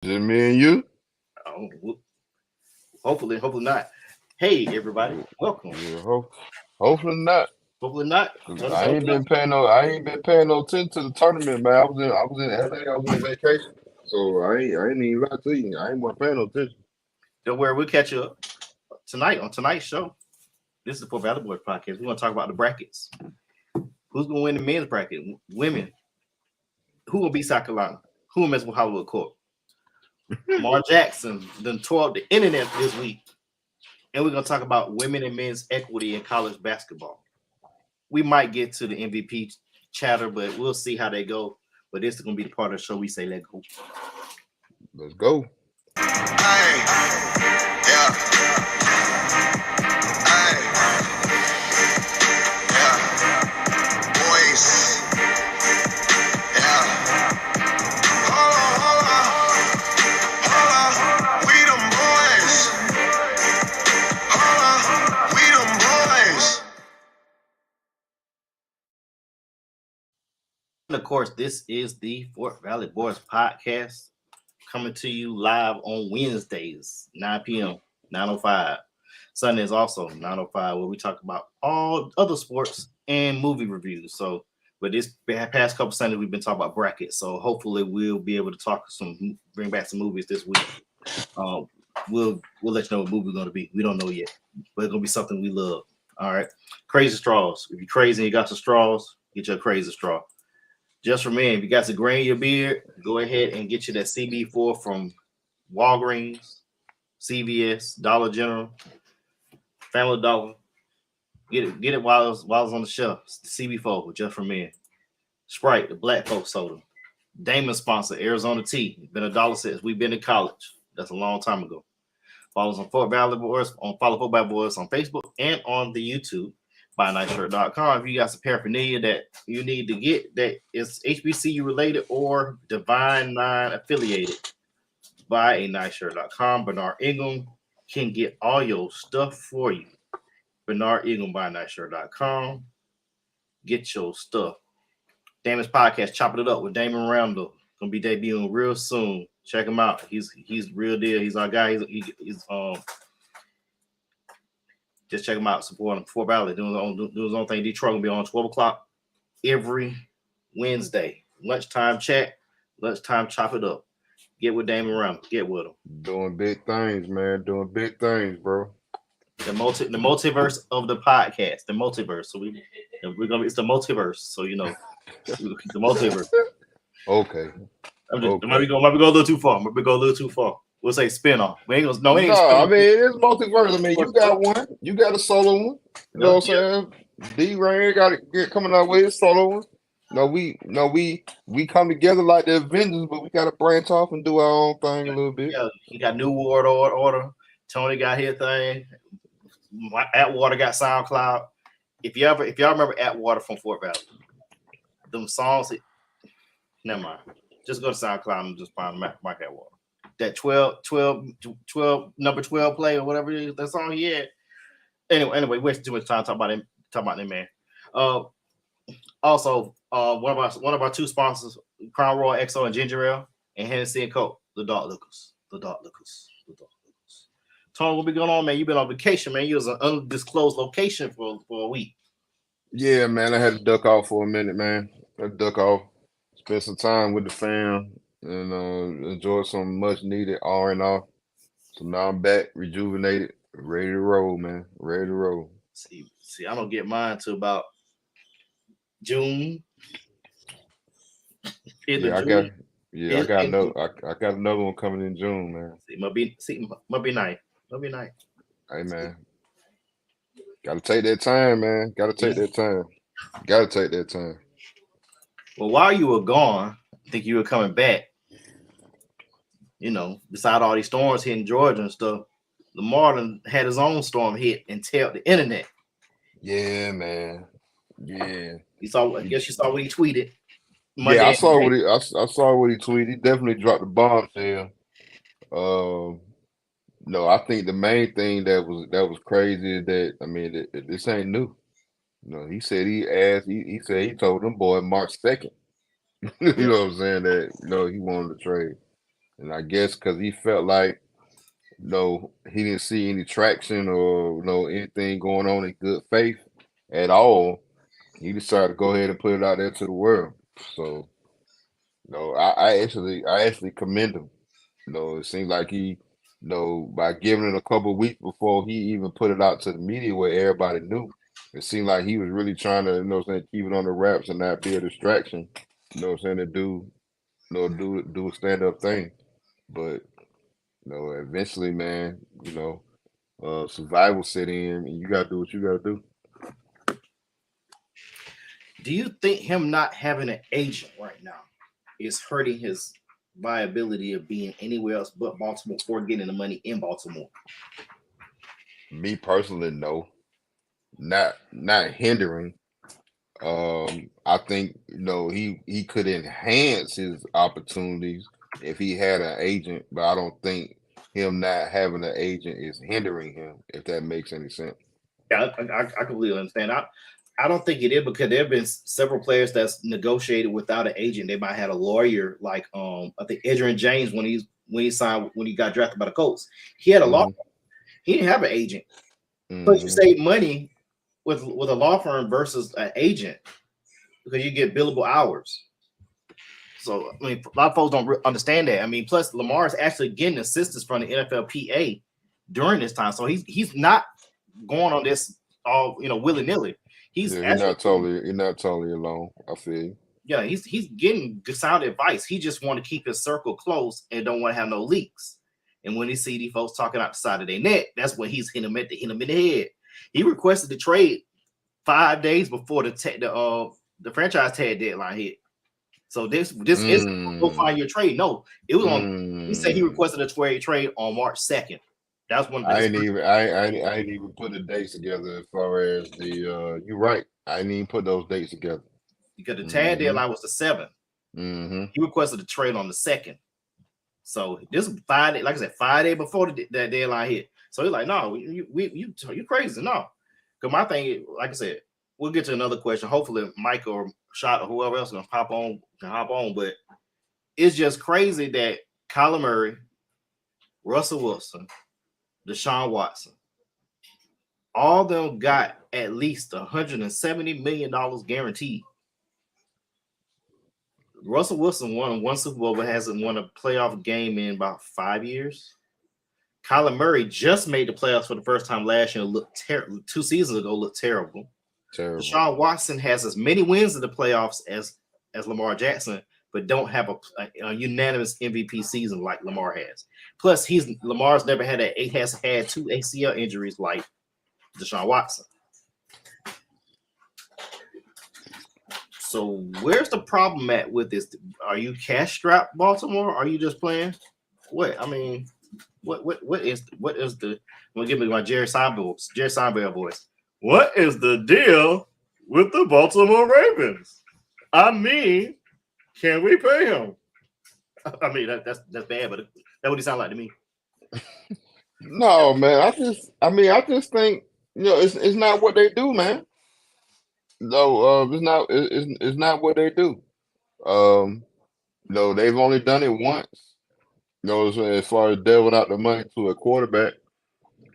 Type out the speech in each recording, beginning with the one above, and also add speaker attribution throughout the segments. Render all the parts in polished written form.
Speaker 1: Just me and you?
Speaker 2: Oh, hopefully not. Hey, everybody, welcome.
Speaker 1: Yeah, hopefully not.
Speaker 2: Hopefully not.
Speaker 1: 'Cause
Speaker 2: Tell us hopefully not.
Speaker 1: I ain't been paying no attention to the tournament, man. I was in LA, I was on vacation. So I ain't even lie to you. I ain't paying no attention.
Speaker 2: Don't worry, we'll catch you up tonight on tonight's show. This is the Poor Valley Boys podcast. We're going to talk about the brackets. Who's going to win the men's bracket? Women. Who will beat South Carolina? Who will mess with Hollywood Court? Lamar Jackson then tore up the internet this week. And we're going to talk about women and men's equity in college basketball. We might get to the MVP chatter, but we'll see how they go. But this is going to be the part of the show we say, let go.
Speaker 1: Let's go.
Speaker 3: Hey, yeah. Hey, yeah. Boys, yeah. Hold on. We them boys. Hold on. We them boys.
Speaker 2: And of course, this is the Fort Valley Boys podcast coming to you live on Wednesdays, 9 p.m., 9:05. Sundays also 9:05, where we talk about all other sports and movie reviews. So, but this past couple Sundays we've been talking about brackets. So hopefully we'll be able to bring back some movies this week. We'll let you know what movie we're going to be. We don't know yet, but it's going to be something we love. All right, crazy straws. If you're crazy and you got some straws, get your crazy straw. Just for men, if you got to grain your beard, go ahead and get you that CB4 from Walgreens, CVS, Dollar General, Family Dollar. Get it while it's on the shelf. It's the CB4 just for men. Sprite, the black folks soda. Damon sponsor, Arizona Tea. Been $1 since we've been in college. That's a long time ago. Follow us on Fort Valley Boys, follow Fort Valley Boys on Facebook and on the YouTube. BuyNightShirt.com. If you got some paraphernalia that you need to get that is HBCU related or Divine Nine affiliated, BuyANightShirt.com. Bernard Ingram can get all your stuff for you. Bernard Ingram, BuyNightShirt.com. Get your stuff. Damon's podcast, Chopping It Up with Damon Randall. Gonna be debuting real soon. Check him out. He's real deal. He's our guy. He's just check him out. Support him. Fort Valley doing his own thing. Detroit gonna be on 12 o'clock every Wednesday. Lunchtime chat. Lunchtime chop it up. Get with Damon Randall. Get with him.
Speaker 1: Doing big things, man. Doing big things, bro.
Speaker 2: The multiverse of the podcast. The multiverse. So it's the multiverse. So you know the multiverse.
Speaker 1: Okay.
Speaker 2: Might be going a little too far. We'll say spin-off. We ain't gonna ain't
Speaker 1: I mean it is multiverse. I mean, you got one, you got a solo one. You know what I'm saying? D-Rain got it coming out with his solo one. We come together like the Avengers, but we gotta branch off and do our own thing a little bit.
Speaker 2: Yeah, he got New World Order. Tony got his thing. Atwater got SoundCloud. If y'all remember Atwater from Fort Valley, them songs. Never mind. Just go to SoundCloud and just find Mike Atwater. That 12 number 12 play or whatever it is, that song he had. Anyway, wasting too much time talking about them, man. Also, one of our two sponsors, Crown Royal XO and Ginger Ale, and Hennessy and Coke, the Dark Lookers. Tony, what be going on, man? You been on vacation, man. You was an undisclosed location for a week.
Speaker 1: Yeah, man. I had to duck off for a minute, man. I had to duck off, spend some time with the fam, and enjoy some much needed R&R. So now I'm back, rejuvenated, ready to roll, man. Ready to roll.
Speaker 2: See, I don't get mine till about June.
Speaker 1: I got another one coming in June, man.
Speaker 2: Must be nice.
Speaker 1: Hey, man. Gotta take that time, man. Gotta take that time.
Speaker 2: Well, while you were gone, I think you were coming back. You know, beside all these storms hitting Georgia and stuff, Lamar had his own storm hit and tailed the internet.
Speaker 1: Yeah, man. Yeah.
Speaker 2: I guess you saw what he tweeted.
Speaker 1: Yeah, I saw what he tweeted. He definitely dropped the bombshell. No, I think the main thing that was crazy is that this ain't new. No, he said he said he told them boy March 2nd. You know what I'm saying, that he wanted to trade. and I guess because he felt like he didn't see any traction or anything going on in good faith at all, he decided to go ahead and put it out there to the world. So, I actually commend him. It seems like he, by giving it a couple of weeks before he even put it out to the media where everybody knew, it seemed like he was really trying to, keep it on the wraps and not be a distraction. To do a stand up thing. But eventually, man, survival set in, and you gotta do what you gotta do.
Speaker 2: Do you think him not having an agent right now is hurting his viability of being anywhere else but Baltimore or getting the money in Baltimore?
Speaker 1: Me personally, no, not hindering. I think he could enhance his opportunities if he had an agent, but I don't think him not having an agent is hindering him. If that makes any sense.
Speaker 2: Yeah, I completely understand. I don't think it is because there have been several players that's negotiated without an agent. They might have had a lawyer, like I think Adrian James when he got drafted by the Colts. He had a law.
Speaker 1: Hmm.
Speaker 2: He didn't have an agent. But you
Speaker 1: Hmm.
Speaker 2: save money with a law firm versus an agent because you get billable hours. So I mean, a lot of folks don't understand that. I mean, plus Lamar is actually getting assistance from the NFLPA during this time, so he's not going on this all willy nilly. He's
Speaker 1: Yeah,
Speaker 2: actually
Speaker 1: you're not totally alone. I feel you.
Speaker 2: yeah, he's getting sound advice. He just want to keep his circle close and don't want to have no leaks. And when he see these folks talking out the side of their neck, that's when he's hit him in the head. He requested the trade 5 days before the franchise tag deadline hit. So this is go
Speaker 1: Mm.
Speaker 2: find your trade. No, it was on. He said he
Speaker 1: Mm.
Speaker 2: requested a trade on March 2nd. That's one of
Speaker 1: I
Speaker 2: his
Speaker 1: ain't even I ain't even put the dates together as far as the you're right. I didn't even put those dates together.
Speaker 2: because the tag
Speaker 1: Hmm.
Speaker 2: deadline was the 7th.
Speaker 1: Hmm.
Speaker 2: He requested a trade on the 2nd. So this is 5 days, like I said, 5 days before that deadline hit. So he's like, no, you crazy, no. Because my thing, like I said, we'll get to another question. Hopefully, Mike or Shot or whoever else can hop on. But it's just crazy that Kyler Murray, Russell Wilson, Deshaun Watson, all of them got at least $170 million guaranteed. Russell Wilson won one Super Bowl, but hasn't won a playoff game in about 5 years. Kyler Murray just made the playoffs for the first time last year. Looked terrible. 2 seasons ago, looked terrible.
Speaker 1: Terrible.
Speaker 2: Deshaun Watson has as many wins in the playoffs as Lamar Jackson, but don't have a unanimous MVP season like Lamar has. Plus, Lamar's never has had 2 ACL injuries like Deshaun Watson. So where's the problem at with this? Are you cash strapped, Baltimore? Or are you just playing? What I mean, what is the? I'm gonna give me my Jerry Seinfeld voice. What is the deal with the Baltimore Ravens? I mean, can we pay him? I mean that's bad, but that's what he sounds like to me.
Speaker 1: No, man. I just think it's not what they do, man. No, it's not what they do. Um, no, they've only done it once. So as far as delving out the money to a quarterback,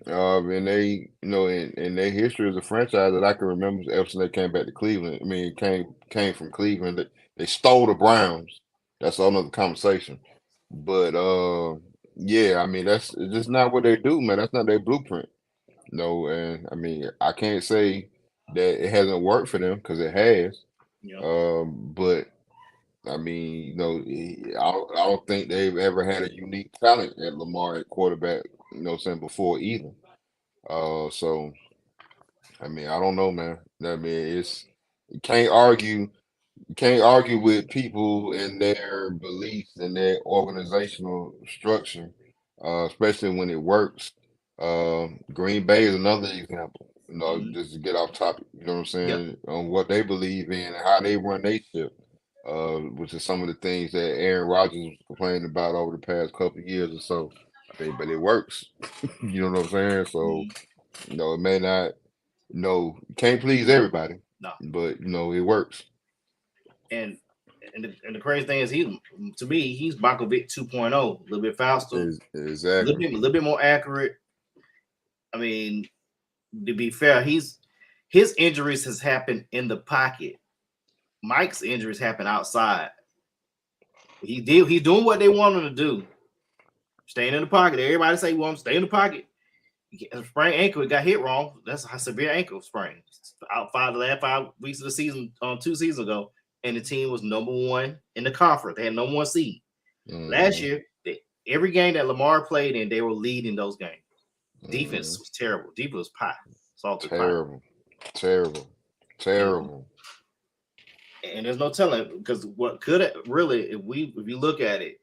Speaker 1: and they, in their history as a franchise that I can remember ever since they came back to Cleveland. I mean, it came from Cleveland. They stole the Browns. That's another conversation. But yeah, I mean that's it's just not what they do, man. That's not their blueprint. No, and I mean I can't say that it hasn't worked for them because it has.
Speaker 2: Yeah,
Speaker 1: But I mean, I don't think they've ever had a unique talent at Lamar at quarterback. Saying before either. So I mean, I don't know, man. I mean, you can't argue. You can't argue with people and their beliefs and their organizational structure, especially when it works. Green Bay is another example.
Speaker 2: mm-hmm.
Speaker 1: Just to get off topic, you know what I'm
Speaker 2: Yep.
Speaker 1: saying, on what they believe in and how they run their ship, which is some of the things that Aaron Rodgers was complaining about over the past couple of years or so. I mean, but it works. You know what I'm saying? So,
Speaker 2: Mm-hmm.
Speaker 1: it may not, you can't please everybody,
Speaker 2: No,
Speaker 1: but it works.
Speaker 2: and And the crazy thing is, to me, he's Michael Vick 2.0, a little bit faster, a
Speaker 1: Exactly.
Speaker 2: little bit more accurate. I mean, to be fair, his injuries has happened in the pocket. Mike's injuries happen outside. He's doing what they want him to do, staying in the pocket. Everybody say, "Well, stay in the pocket." A sprained ankle, it got hit wrong. That's a severe ankle sprain. Out the last 5 weeks of the season, 2 seasons ago, and the team was number 1 in the conference. They had number 1 seed. Last year. Every game that Lamar played in, they were leading those games. Defense was terrible. Defense was pie.
Speaker 1: Terrible.
Speaker 2: And there's no telling, because what could it really, if you look at it,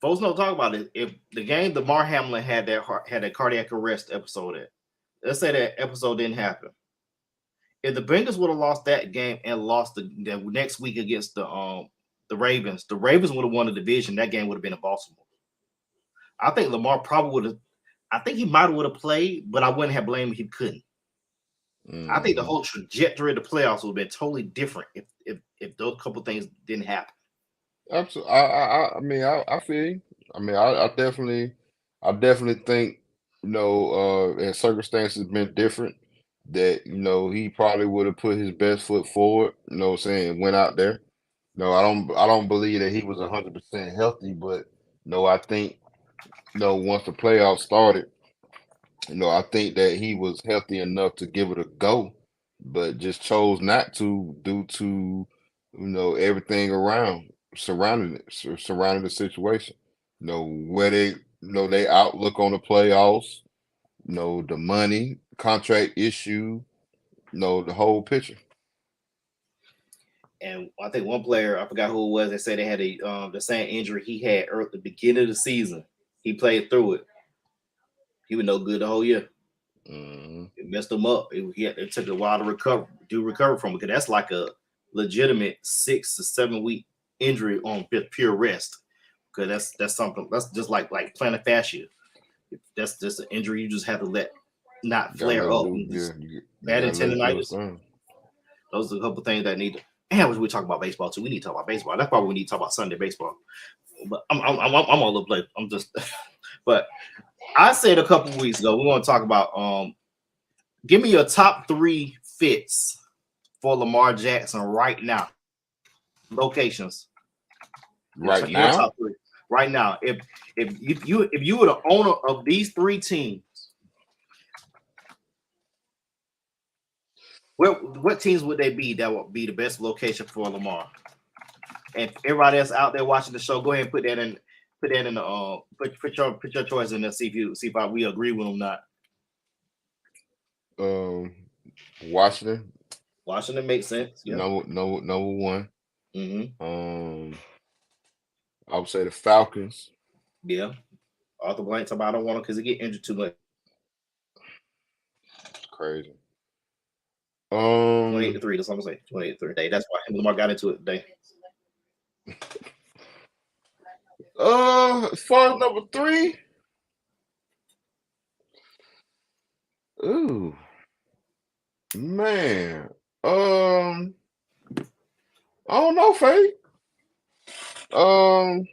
Speaker 2: folks don't talk about it. If the game Lamar Hamlin had a cardiac arrest episode, let's say that episode didn't happen. If the Bengals would have lost that game and lost the next week against the Ravens would have won the division. That game would have been in Baltimore. I think Lamar probably would have. I think he might would have played, but I wouldn't have blamed him if he couldn't. I think the whole trajectory of the playoffs would have been totally different if those couple things didn't happen.
Speaker 1: Absolutely. I mean, I feel you. I mean, I definitely think, as circumstances been different, that, he probably would have put his best foot forward, saying went out there. No, I don't believe that he was 100% healthy, but I think, once the playoffs started, I think that he was healthy enough to give it a go, but just chose not to due to, everything surrounding the situation. Where they outlook on the playoffs, the money, contract issue, the whole picture.
Speaker 2: And I think one player, I forgot who it was, they said they had the same injury he had early at the beginning of the season. He played through it. He was no good the whole year. It messed him up. It took a while to recover from it, because that's like a legitimate 6 to 7 week injury on pure rest. Because that's something that's just like plantar fascia. That's just an injury you just have to let not flare up. Bad tendonitis. Those are a couple things that need to. And we talk about baseball too. We need to talk about baseball. That's why we need to talk about Sunday baseball. But I'm all over the place. I'm just. But I said a couple weeks ago, we're going to talk about give me your top 3 fits for Lamar Jackson right now. Locations.
Speaker 1: Right now.
Speaker 2: Top 3. Right now. If you were the owner of these 3 teams, what teams would they be that would be the best location for Lamar? And everybody else out there watching the show, go ahead and put that in the put your choice in there. See if we agree with them or
Speaker 1: not. Washington.
Speaker 2: Washington makes sense. Yeah.
Speaker 1: Number 1. I would say the Falcons.
Speaker 2: Yeah. Arthur Blank talking about I don't want him because he get injured too much.
Speaker 1: It's crazy.
Speaker 2: 28-3. That's what I'm saying. 28-3. That's why Lamar got into it today.
Speaker 1: As far as number 3, ooh, man, I don't know, Faye. I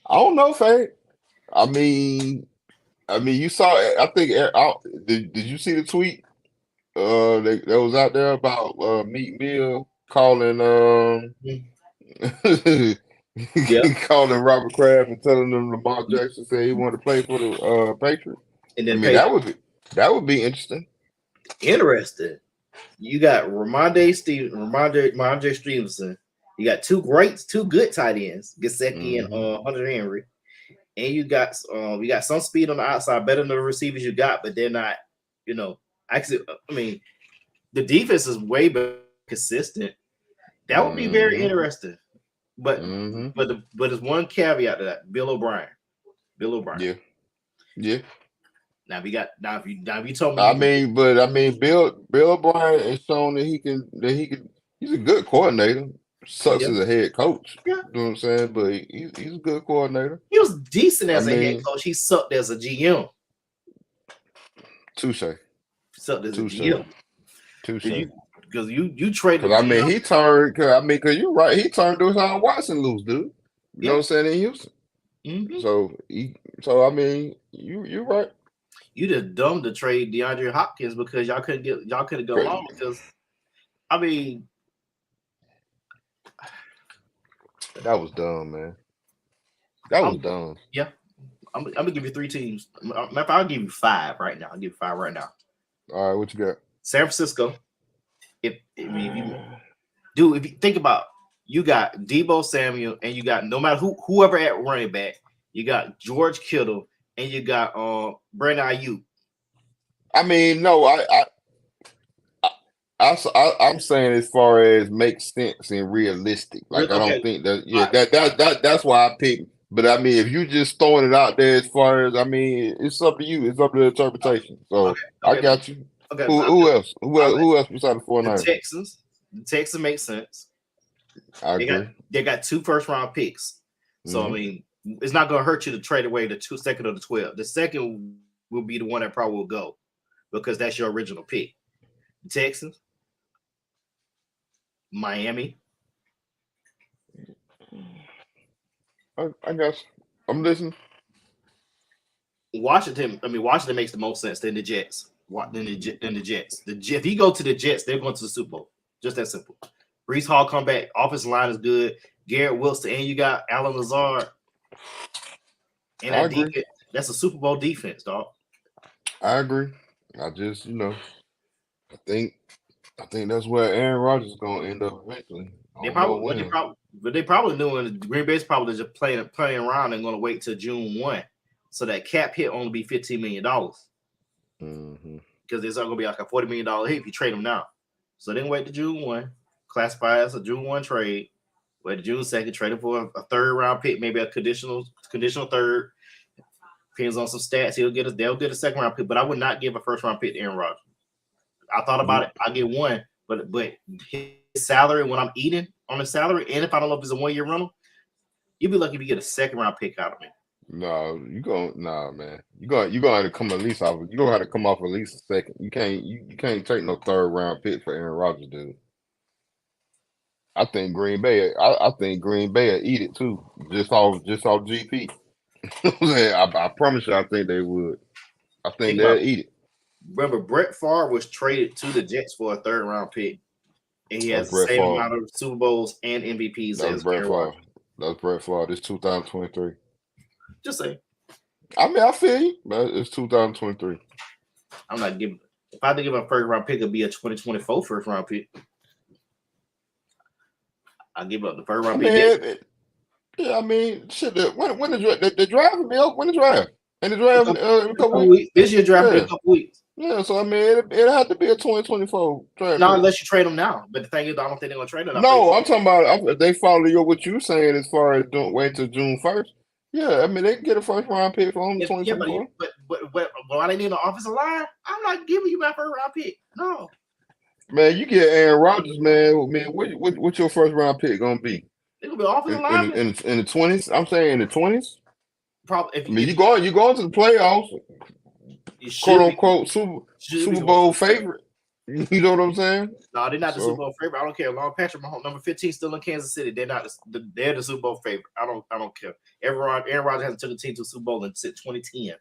Speaker 1: don't know, Faye. I mean, you saw. I think. Did you see the tweet? That was out there about Meek Mill calling calling Robert Kraft and telling them Lamar Jackson said he wanted to play for the Patriots.
Speaker 2: And then
Speaker 1: that would be interesting.
Speaker 2: Interesting. You got Ramondre Stevenson. You got two good tight ends, Gesicki and Hunter Henry. And you got some speed on the outside, better than the receivers you got, but they're not, actually, I mean, the defense is way better consistent. That would be very interesting. But there's one caveat to that. Bill O'Brien.
Speaker 1: Yeah.
Speaker 2: Now if you told me
Speaker 1: Bill O'Brien has shown that he can he's a good coordinator. Sucks as a head coach. Yeah. You know what I'm saying? But he's a good coordinator.
Speaker 2: He was decent as a head coach. He sucked as a GM.
Speaker 1: Touche.
Speaker 2: accept this
Speaker 1: Touche.
Speaker 2: deal.
Speaker 1: Touche.
Speaker 2: Because you traded.
Speaker 1: Because I mean, he turned. Because you're right. He turned Deshaun Watson loose, dude. You know what I'm saying, in Houston.
Speaker 2: Mm-hmm.
Speaker 1: So I mean, you're right.
Speaker 2: You just dumb to trade DeAndre Hopkins because y'all couldn't go along. Because I mean,
Speaker 1: that was dumb, man. That was dumb.
Speaker 2: Yeah, I'm gonna give you 3 teams. I'll give you 5 right now. I'll give you 5 right now.
Speaker 1: All right, what you got?
Speaker 2: San Francisco. If you think about, you got Debo Samuel and you got no matter whoever at running back, you got George Kittle and you got Brandon Ayuk.
Speaker 1: I mean, no, I'm saying as far as makes sense and realistic. Like I don't think that. Yeah, that's why I picked. But I mean, if you just throwing it out there, as far as I mean, it's up to you. It's up to the interpretation. So I got you. Okay. Who else? Who else besides the 49ers?
Speaker 2: The Texans. The Texans make sense.
Speaker 1: I agree.
Speaker 2: They got 2 first-round picks. So I mean, it's not going to hurt you to trade away the 2nd of the 12. The second will be the one that probably will go because that's your original pick. The Texans, Miami.
Speaker 1: I guess I'm listening.
Speaker 2: Washington makes the most sense than the Jets. Than the Jets. If you go to the Jets, they're going to the Super Bowl. Just that simple. Brees Hall come back. Offensive line is good. Garrett Wilson, and you got Alan Lazard. And that defense, that's a Super Bowl defense, dog.
Speaker 1: I agree. I just, I think that's where Aaron Rodgers is going to end up eventually.
Speaker 2: They probably doing Green Bay's probably just playing around and going to wait till June 1, so that cap hit only be $15 million. Because it's not going to be like a $40 million hit if you trade them now. So then wait to June 1, classify as a June 1 trade. Wait to June 2nd, trade it for a 3rd round pick, maybe a conditional 3rd. Depends on some stats. They'll get a 2nd round pick, but I would not give a 1st round pick to Aaron Rodgers. I thought about it. I get 1, but his salary, when I'm eating on his salary, and if I don't know if it's a 1-year rental, you'd be lucky if you get a 2nd round pick out of me.
Speaker 1: No, man. You're gonna have to come at least off. You're gonna have to come off at least a 2nd. You can't take no 3rd round pick for Aaron Rodgers, dude. I think Green Bay will eat it too, just off GP. I promise you, I think they would. I think they'll eat it.
Speaker 2: Remember, Brett Favre was traded to the Jets for a 3rd round pick, and he has the same amount of Super Bowls and MVPs as Brett Favre.
Speaker 1: That's Brett Favre. This 2023.
Speaker 2: Just say.
Speaker 1: I mean, I feel you, but it's 2023.
Speaker 2: I'm not giving. If I had to give a 1st round pick, it'd be a 2024 1st round pick. I'll give up the 1st round pick.
Speaker 1: I mean, shit. When the draft will be up? When the draft? And the draft in a couple weeks.
Speaker 2: This year draft in a couple weeks.
Speaker 1: Yeah, so I mean, it'll have to be a 2024 draft.
Speaker 2: No, unless you trade them now. But the thing is, I don't think they're gonna trade them.
Speaker 1: No, I'm talking about they follow what you're saying as far as don't wait till June 1st. Yeah, I mean they can get a 1st round pick for them. 2024.
Speaker 2: But why they need an offensive line? I'm not giving you my 1st round pick. No.
Speaker 1: Man, you get Aaron Rodgers, man. Man, what's your 1st round pick gonna be?
Speaker 2: It gonna be offensive line
Speaker 1: in the 20s. I'm saying in the 20s.
Speaker 2: Probably.
Speaker 1: You going to the playoffs, quote unquote Super Bowl favorite. You know what I'm saying?
Speaker 2: No, they're not the Super Bowl favorite. I don't care. Long Patrick Mahomes, number 15, still in Kansas City. They're not. They're the Super Bowl favorite. I don't care. Aaron Rodgers hasn't took a team to a Super Bowl since 2010.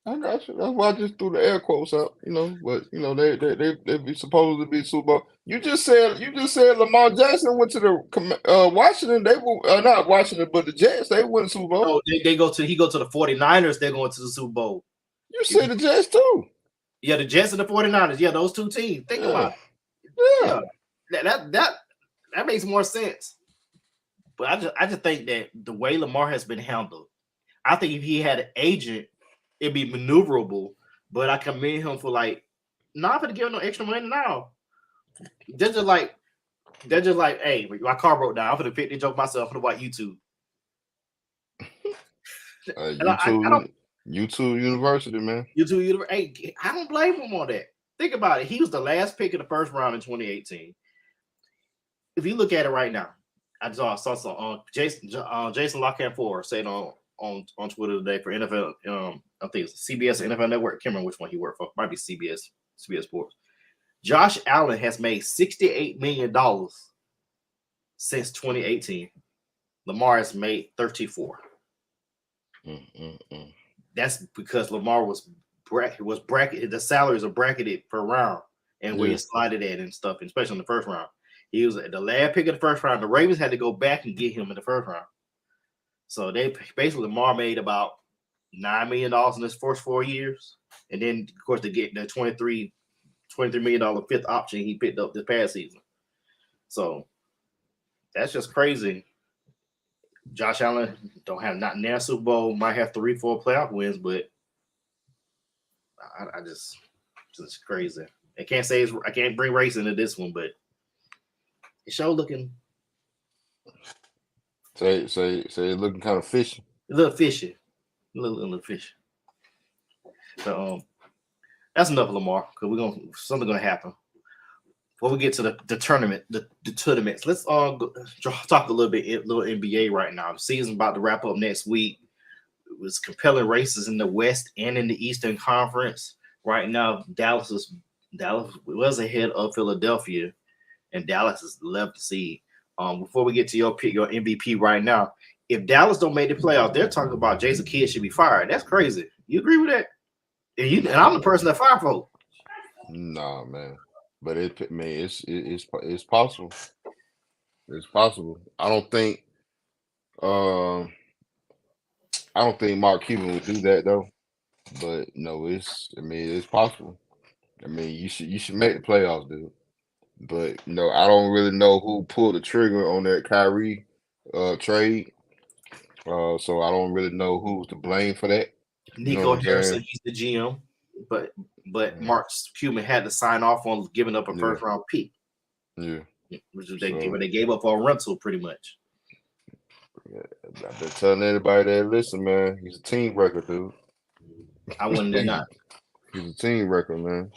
Speaker 1: I got you. That's why I just threw the air quotes up. But they be supposed to be Super Bowl. You just said Lamar Jackson went to the Washington. They were not Washington, but the Jets. They went to Super Bowl.
Speaker 2: No, he go to the 49ers. They're going to the Super Bowl.
Speaker 1: You said the Jets too.
Speaker 2: Yeah, the Jets and the 49ers. Yeah, those 2 teams. Think about it. Yeah. That makes more sense. But I just think that the way Lamar has been handled, I think if he had an agent, it'd be maneuverable. But I commend him for not for to give him no extra money now. They're just like, hey, my car broke down. I'm gonna pick the joke myself. I'm gonna watch YouTube.
Speaker 1: YouTube University, man.
Speaker 2: YouTube University. Hey, I don't blame him on that. Think about it. He was the last pick of the 1st round in 2018. If you look at it right now, I saw some Jason Lockhan4 said on Twitter today for NFL. I think it's CBS NFL Network. I can't remember which one he worked for. Might be CBS. CBS Sports. Josh Allen has made $68 million since 2018. Lamar has made 34. That's because Lamar was bracketed. The salaries are bracketed per round and where you slided at and stuff, especially in the first round. He was at the last pick of the first round. The Ravens had to go back and get him in the first round. So they basically Lamar made about $9 million in his first 4 years. And then, of course, to get the $23 million fifth option he picked up this past season. So that's just crazy. Josh Allen don't have not near Super Bowl, might have 3-4 playoff wins, but I just crazy. I can't bring race into this one, but it's sure looking.
Speaker 1: Say looking kind of fishy.
Speaker 2: A little fishy. A little fishy. So that's enough of Lamar because something gonna happen. Before we get to the tournament, the tournaments, let's talk a little NBA right now. The season's about to wrap up next week. It was compelling races in the West and in the Eastern Conference. Right now, Dallas was ahead of Philadelphia, and Dallas is the 11th seed. Before we get to your pick, your MVP right now, if Dallas don't make the playoffs, they're talking about Jason Kidd should be fired. That's crazy. You agree with that? And I'm the person that fired folks.
Speaker 1: Nah, man. But it's possible. It's possible. I don't think Mark Cuban would do that though. But no, it's possible. I mean, you should make the playoffs, dude. But I don't really know who pulled the trigger on that Kyrie trade. So I don't really know who's to blame for that.
Speaker 2: Nico Harrison, he's the GM, but Mark Cuban had to sign off on giving up a first round pick.
Speaker 1: Yeah,
Speaker 2: which they gave up on rental pretty much.
Speaker 1: Yeah, I've been telling everybody that listen, man, he's a team wrecker, dude.
Speaker 2: I wouldn't deny.
Speaker 1: He's a team wrecker, man.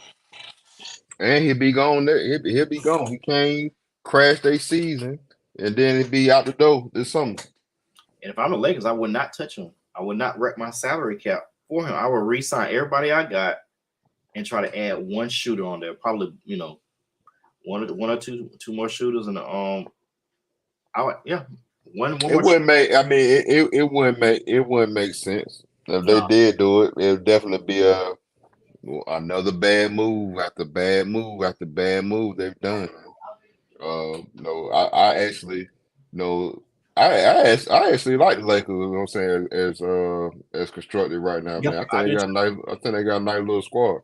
Speaker 1: And he'll be gone there. He'll be gone. He can't crash their season, and then he'll be out the door this summer.
Speaker 2: And if I'm the Lakers, I would not touch him. I would not wreck my salary cap for him. I would re-sign everybody I got and try to add one shooter on there. Probably, one or two more shooters, and one more.
Speaker 1: It wouldn't make. I mean, it wouldn't make sense if they did do it. It would definitely be another bad move after bad move after bad move they've done. I actually, I actually like the Lakers. You know what I'm saying, as constructed right now, man. I think they got a nice little squad.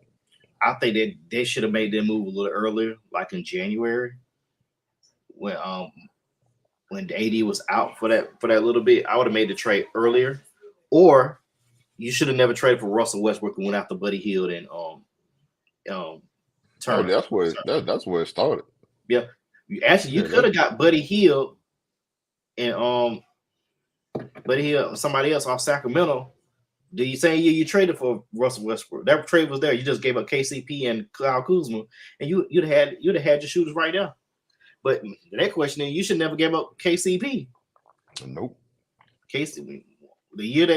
Speaker 2: I think that they should have made their move a little earlier, like in January, when AD was out for that little bit. I would have made the trade earlier, or you should have never traded for Russell Westbrook and went after Buddy Hield and Turner.
Speaker 1: That's where it started.
Speaker 2: Yeah, you could have got Buddy Hield and somebody else off Sacramento. Do you say you traded for Russell Westbrook? That trade was there. You just gave up KCP and Kyle Kuzma, and you'd have had your shooters right now. But the next question is, you should never give up KCP.
Speaker 1: Nope.
Speaker 2: KCP. The year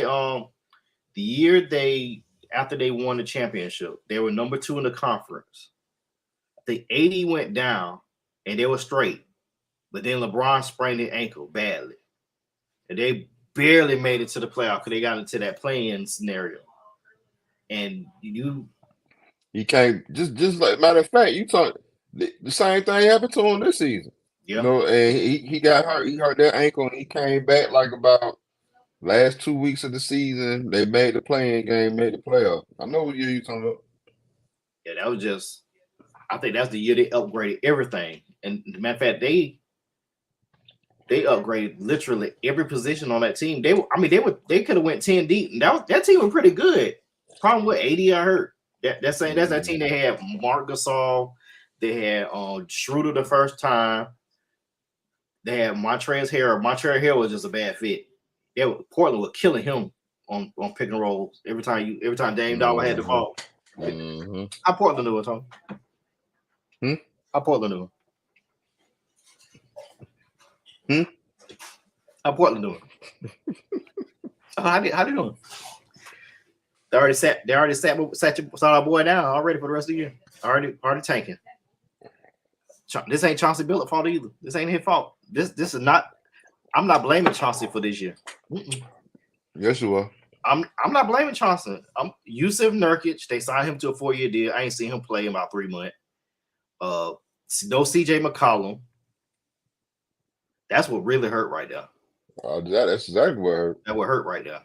Speaker 2: after they won the championship, they were number 2 in the conference. The 80 went down, and they were straight. But then LeBron sprained his ankle badly, and they barely made it to the playoff because they got into that play-in scenario. And you
Speaker 1: can't just like matter of fact, you talk the same thing happened to him this season.
Speaker 2: Yeah.
Speaker 1: And he got hurt. He hurt that ankle, and he came back like about last 2 weeks of the season. They made the play-in game, made the playoff. I know what year you talking about.
Speaker 2: Yeah, that was just. I think that's the year they upgraded everything. And as a matter of fact, they upgraded literally every position on that team. They could have went 10 deep, and that team was pretty good. Problem with 80, I heard. That's that team. They had Marc Gasol. They had Schroeder the first time. They had Montrezl Harrell. Montrezl Harrell was just a bad fit. Portland was killing him on pick and rolls every time Dame Dollar had the ball.
Speaker 1: Mm-hmm.
Speaker 2: How Portland do it, Tom? How Portland do it? How Portland doing? How they doing? They already sat our boy down already for the rest of the year. Already tanking. This ain't Chauncey Billups' fault either. This ain't his fault. This is not. I'm not blaming Chauncey for this year.
Speaker 1: Yes, you are.
Speaker 2: I'm not blaming Chauncey. Yusuf Nurkic. They signed him to a 4-year deal. I ain't seen him play in about 3 months. No CJ McCollum. That's what really hurt right there.
Speaker 1: That's exactly what hurt.
Speaker 2: That would hurt right there.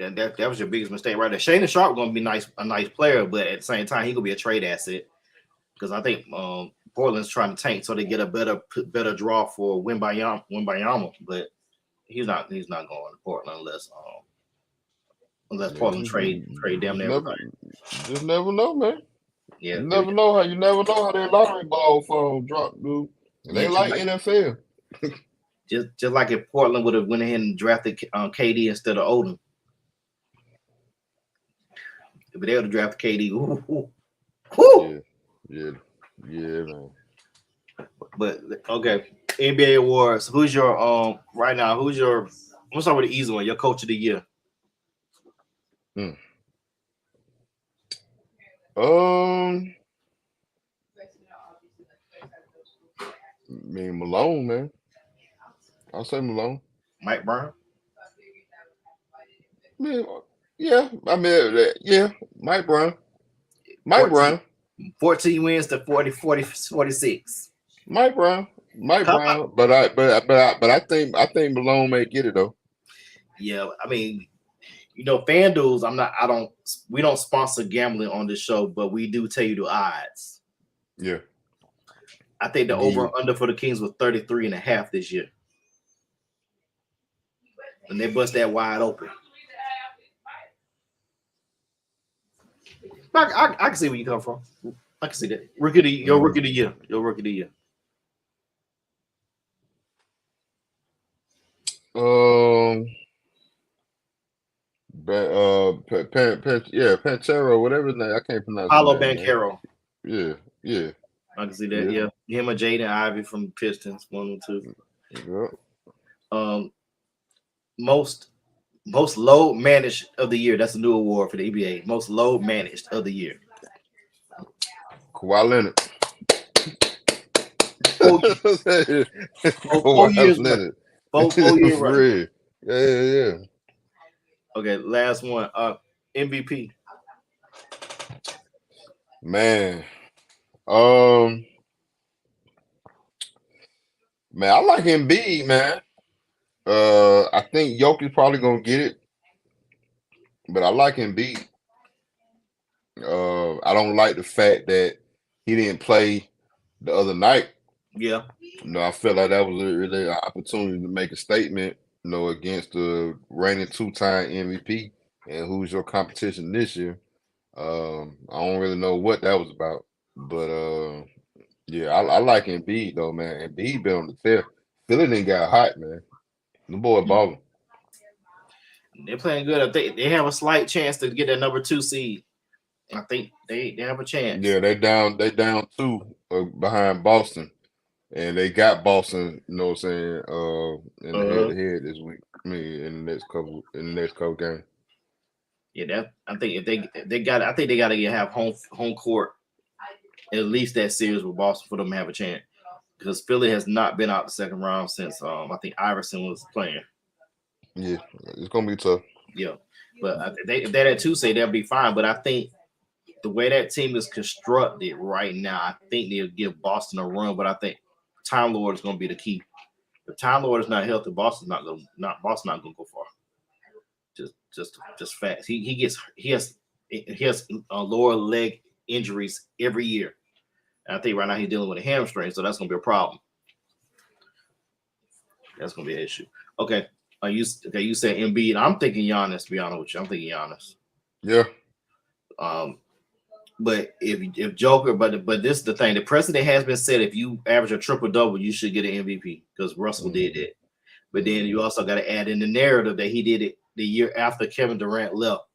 Speaker 2: That was your biggest mistake right there. Shannon Sharp going to be a nice player, but at the same time, he going to be a trade asset because I think Portland's trying to tank so they get a better draw for Wembanyama, but he's not going to Portland unless Portland trade damn near everybody.
Speaker 1: Just never know, man.
Speaker 2: Yeah,
Speaker 1: you never know how that lottery ball phone drop, dude. It ain't like NFL.
Speaker 2: Just like if Portland would have went ahead and drafted KD instead of Odom. If they would have drafted KD,
Speaker 1: Yeah, man.
Speaker 2: But okay, NBA awards. Who's your right now? Let's start with the easy one. Your coach of the year.
Speaker 1: Malone, man. I'll say Malone.
Speaker 2: Mike Brown.
Speaker 1: Yeah. Mike Brown.
Speaker 2: 14 wins to 46.
Speaker 1: Mike Brown. But I think Malone may get it though.
Speaker 2: Yeah, I mean, FanDuel's. We don't sponsor gambling on this show, but we do tell you the odds.
Speaker 1: Yeah.
Speaker 2: I think the over under for the Kings was 33.5 this year. And they bust that wide open. I can see where you come from. I can see that. Your rookie of the year.
Speaker 1: Pantero, whatever his name. I can't pronounce.
Speaker 2: Paolo Banchero.
Speaker 1: Yeah.
Speaker 2: I can see that. Yeah. Him or Jaden Ivey from the Pistons, 1 and 2.
Speaker 1: Yeah.
Speaker 2: Most load managed of the year. That's a new award for the NBA. Most load managed of the year.
Speaker 1: Kawhi Leonard.
Speaker 2: 4 years. 4 years. Right.
Speaker 1: Yeah.
Speaker 2: Okay, last one. MVP.
Speaker 1: Man, I like Embiid, man. I think Jokic's probably gonna get it, but I like Embiid. I don't like the fact that he didn't play the other night.
Speaker 2: Yeah.
Speaker 1: I felt like that was really an opportunity to make a statement, against the reigning 2-time MVP and who's your competition this year. I don't really know what that was about, but I like Embiid though, man. Embiid been on the tear. Philly didn't got hot, man. The boy balling.
Speaker 2: They're playing good. I think they have a slight chance to get that number 2 seed. I think they have a chance.
Speaker 1: Yeah, they down 2 behind Boston, and they got Boston. You know what I'm saying? In the head-to-head this week. I mean, in the next couple games.
Speaker 2: Yeah, I think they got to have home court at least that series with Boston for them to have a chance, because Philly has not been out the second round since I think Iverson was playing.
Speaker 1: Yeah, it's gonna be tough.
Speaker 2: Yeah, but if they're at 2 seed, they'll be fine. But I think the way that team is constructed right now, I think they'll give Boston a run. But I think Time Lord is going to be the key. If Time Lord is not healthy, Boston's not going to go far. Just facts. He has lower leg injuries every year, and I think right now he's dealing with a hamstring, so that's going to be a problem. That's going to be an issue. Okay. You said Embiid. I'm thinking Giannis. To be honest with you, I'm thinking Giannis.
Speaker 1: Yeah.
Speaker 2: But if Joker, but this is the thing. The precedent has been set. If you average a triple double, you should get an MVP because Russell did that. But then you also got to add in the narrative that he did it the year after Kevin Durant left.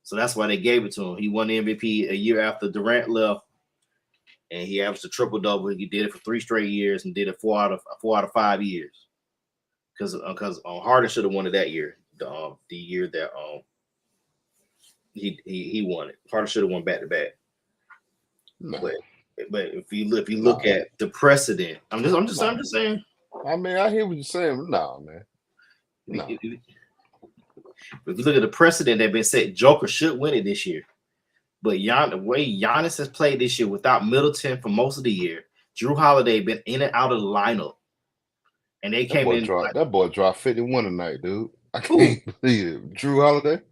Speaker 2: So that's why they gave it to him. He won the MVP a year after Durant left, and he averaged a triple double. He did it for 3 straight years and did it 4 out of 5 years. Because Harden should have won it that year. The year that He won it. Carter should have won back to back.
Speaker 1: Nah,
Speaker 2: But if you look at the precedent, I'm just saying.
Speaker 1: I mean, I hear what you're saying. Nah, man. Nah.
Speaker 2: If you look at the precedent that been set, Joker should win it this year. But the way Giannis has played this year without Middleton for most of the year, Drew Holiday been in and out of the lineup, and they came in.
Speaker 1: That boy dropped 51 tonight, dude. I can't believe it. Drew Holiday.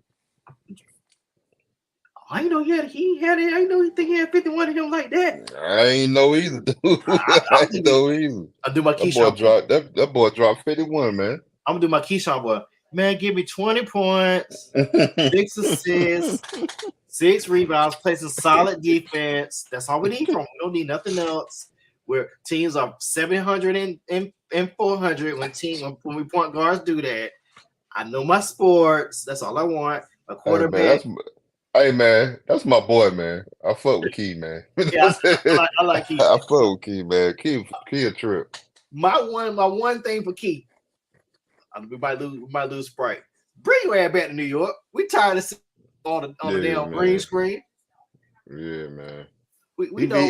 Speaker 2: I know he had it. I know he think he had 51 of him like that.
Speaker 1: I ain't know either, dude. I ain't know either.
Speaker 2: I'll do my Keyshawn.
Speaker 1: That boy dropped 51, man.
Speaker 2: I'm gonna do my Keyshawn boy. Man, give me 20 points, 6 assists, 6 rebounds, play some solid defense. That's all we need from him. We don't need nothing else. Where teams are 700 and 400 when we point guards do that. I know my sports. That's all I want. A quarterback.
Speaker 1: Hey man, that's my boy, man. I fuck with Key, man.
Speaker 2: Yeah, I like Key.
Speaker 1: I fuck with Key, man. Key a trip.
Speaker 2: My one thing for Key. We might lose Sprite. Bring your ass back to New York. We tired of seeing on the damn green screen.
Speaker 1: Yeah, man.
Speaker 2: We
Speaker 1: matter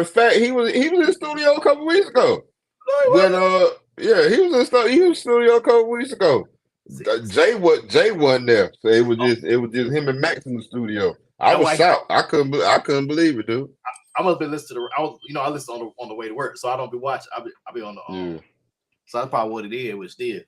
Speaker 1: of fact, he was in the studio a couple weeks ago. When he was in studio a couple weeks ago. Jay wasn't there, so it was just him and Max in the studio. I was shocked. I couldn't believe it, dude.
Speaker 2: I must have been listening to I listen on the way to work, so I don't be watching. I'll be on the So that's probably what it is. Which did.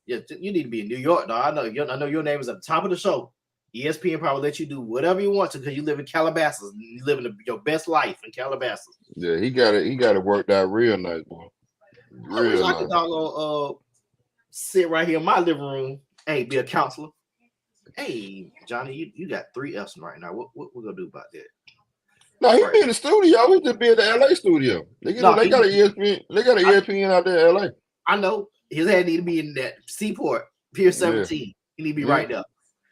Speaker 2: Yeah, you need to be in New York, dog. I know your name is at the top of the show. ESPN probably let you do whatever you want to because you live in Calabasas. You live your best life in Calabasas.
Speaker 1: Yeah, he got it worked out real nice, boy. Real nice.
Speaker 2: I could sit right here in my living room. Hey, be a counselor. Hey, Johnny, you got 3 F's right now. What we're gonna do about that?
Speaker 1: No, he be in the studio. He just be in the LA studio. They got an ESPN. They got an ESPN out there in LA.
Speaker 2: I know his head need to be in that Seaport Pier 17. Yeah. He need to be right there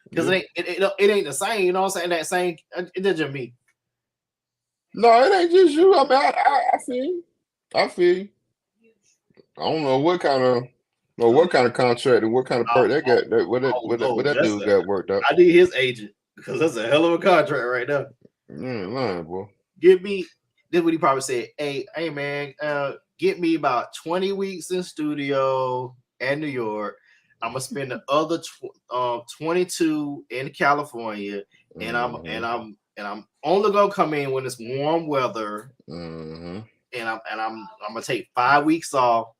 Speaker 2: because it ain't the same. You know what I'm saying? That same. It doesn't mean.
Speaker 1: No, it ain't just you. I mean, I feel. I don't know what kind of contract and what kind of perk they got. What that dude got worked out.
Speaker 2: I need his agent because that's a hell of a contract right now.
Speaker 1: Lying, boy.
Speaker 2: Give me. This is what he probably said. Hey, man. Get me about 20 weeks in studio in New York. I'm gonna spend the other 22 in California, and I'm only gonna come in when it's warm weather. And I'm gonna take 5 weeks off,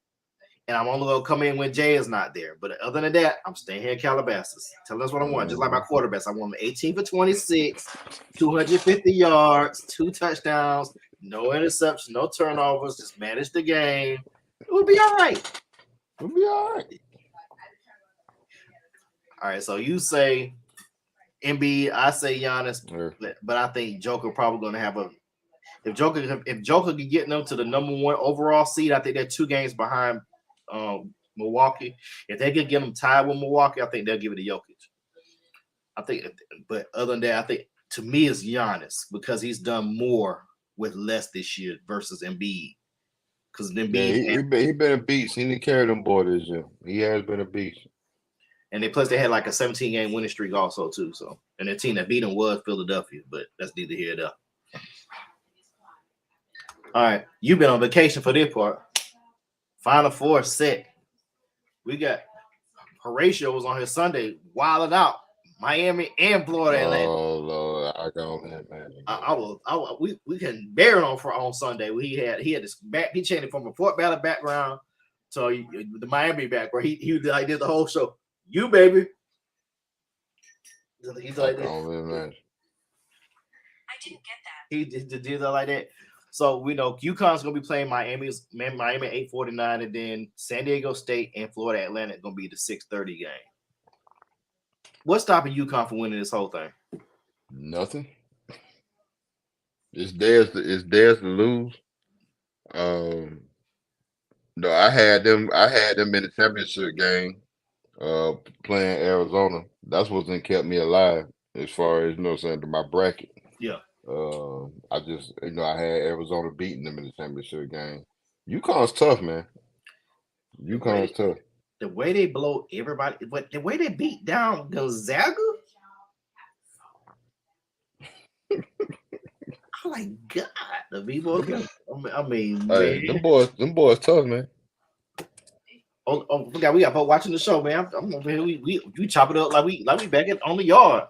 Speaker 2: and I'm only gonna come in when Jay is not there. But other than that, I'm staying here in Calabasas. Tell us what I want. Just like my quarterbacks, I want 18 for 26, 250 yards, 2 touchdowns. No interceptions, no turnovers. Just manage the game. It would be all right.
Speaker 1: All
Speaker 2: right. So you say Embiid, I say Giannis, but I think Joker probably going to have if Joker can get them to the number 1 overall seed. I think they're 2 games behind Milwaukee. If they can get them tied with Milwaukee, I think they'll give it to Jokic. I think, but other than that, I think to me it's Giannis because he's done more with less this year versus Embiid. Because Embiid,
Speaker 1: he been a beast. He didn't carry them boys this year. He has been a beast.
Speaker 2: And they had like a 17-game winning streak also too. So, and the team that beat him was Philadelphia, but that's neither here nor there. All right, you've been on vacation for this part. Final 4 set. We got Horatio was on his Sunday wilding out. Miami and Florida Atlantic.
Speaker 1: Oh Lord, I got that man.
Speaker 2: We can bear it on Sunday. He had this back. He changed from a Fort Valley background to the Miami background. He did the whole show. You baby. He's like that.
Speaker 1: I
Speaker 4: didn't get that.
Speaker 2: He did that like that. So we know UConn's gonna be playing Miami at 8:49, and then San Diego State and Florida Atlantic gonna be the 6:30 game. What's stopping UConn from winning this whole thing?
Speaker 1: Nothing. It's theirs to lose. No, I had them in the championship game, playing Arizona. That's what's kept me alive as far as my bracket.
Speaker 2: Yeah.
Speaker 1: I just I had Arizona beating them in the championship game. UConn's tough, man. UConn's tough.
Speaker 2: the way they blow everybody, but the way they beat down Gonzaga, I'm like, God, the people. I mean,
Speaker 1: Hey,
Speaker 2: man.
Speaker 1: them boys tough, man.
Speaker 2: Oh, we got folks watching the show, man. I'm over here. We chop it up like we back on the yard.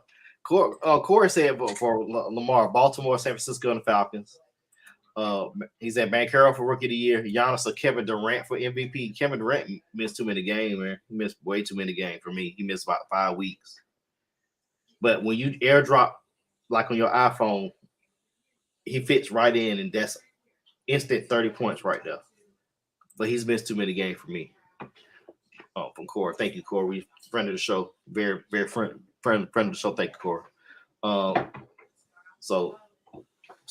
Speaker 2: Corey said for Lamar, Baltimore, San Francisco, and the Falcons. He said Bankero for Rookie of the Year, Giannis or Kevin Durant for MVP. Kevin Durant missed too many games, man. He missed way too many games for me. He missed about 5 weeks. But when you airdrop like on your iPhone, he fits right in, and that's instant 30 points right there. But he's missed too many games for me. Oh, from Corey. Thank you, Corey. Friend of the show. Very, very friend of the show. Thank you, Corey. So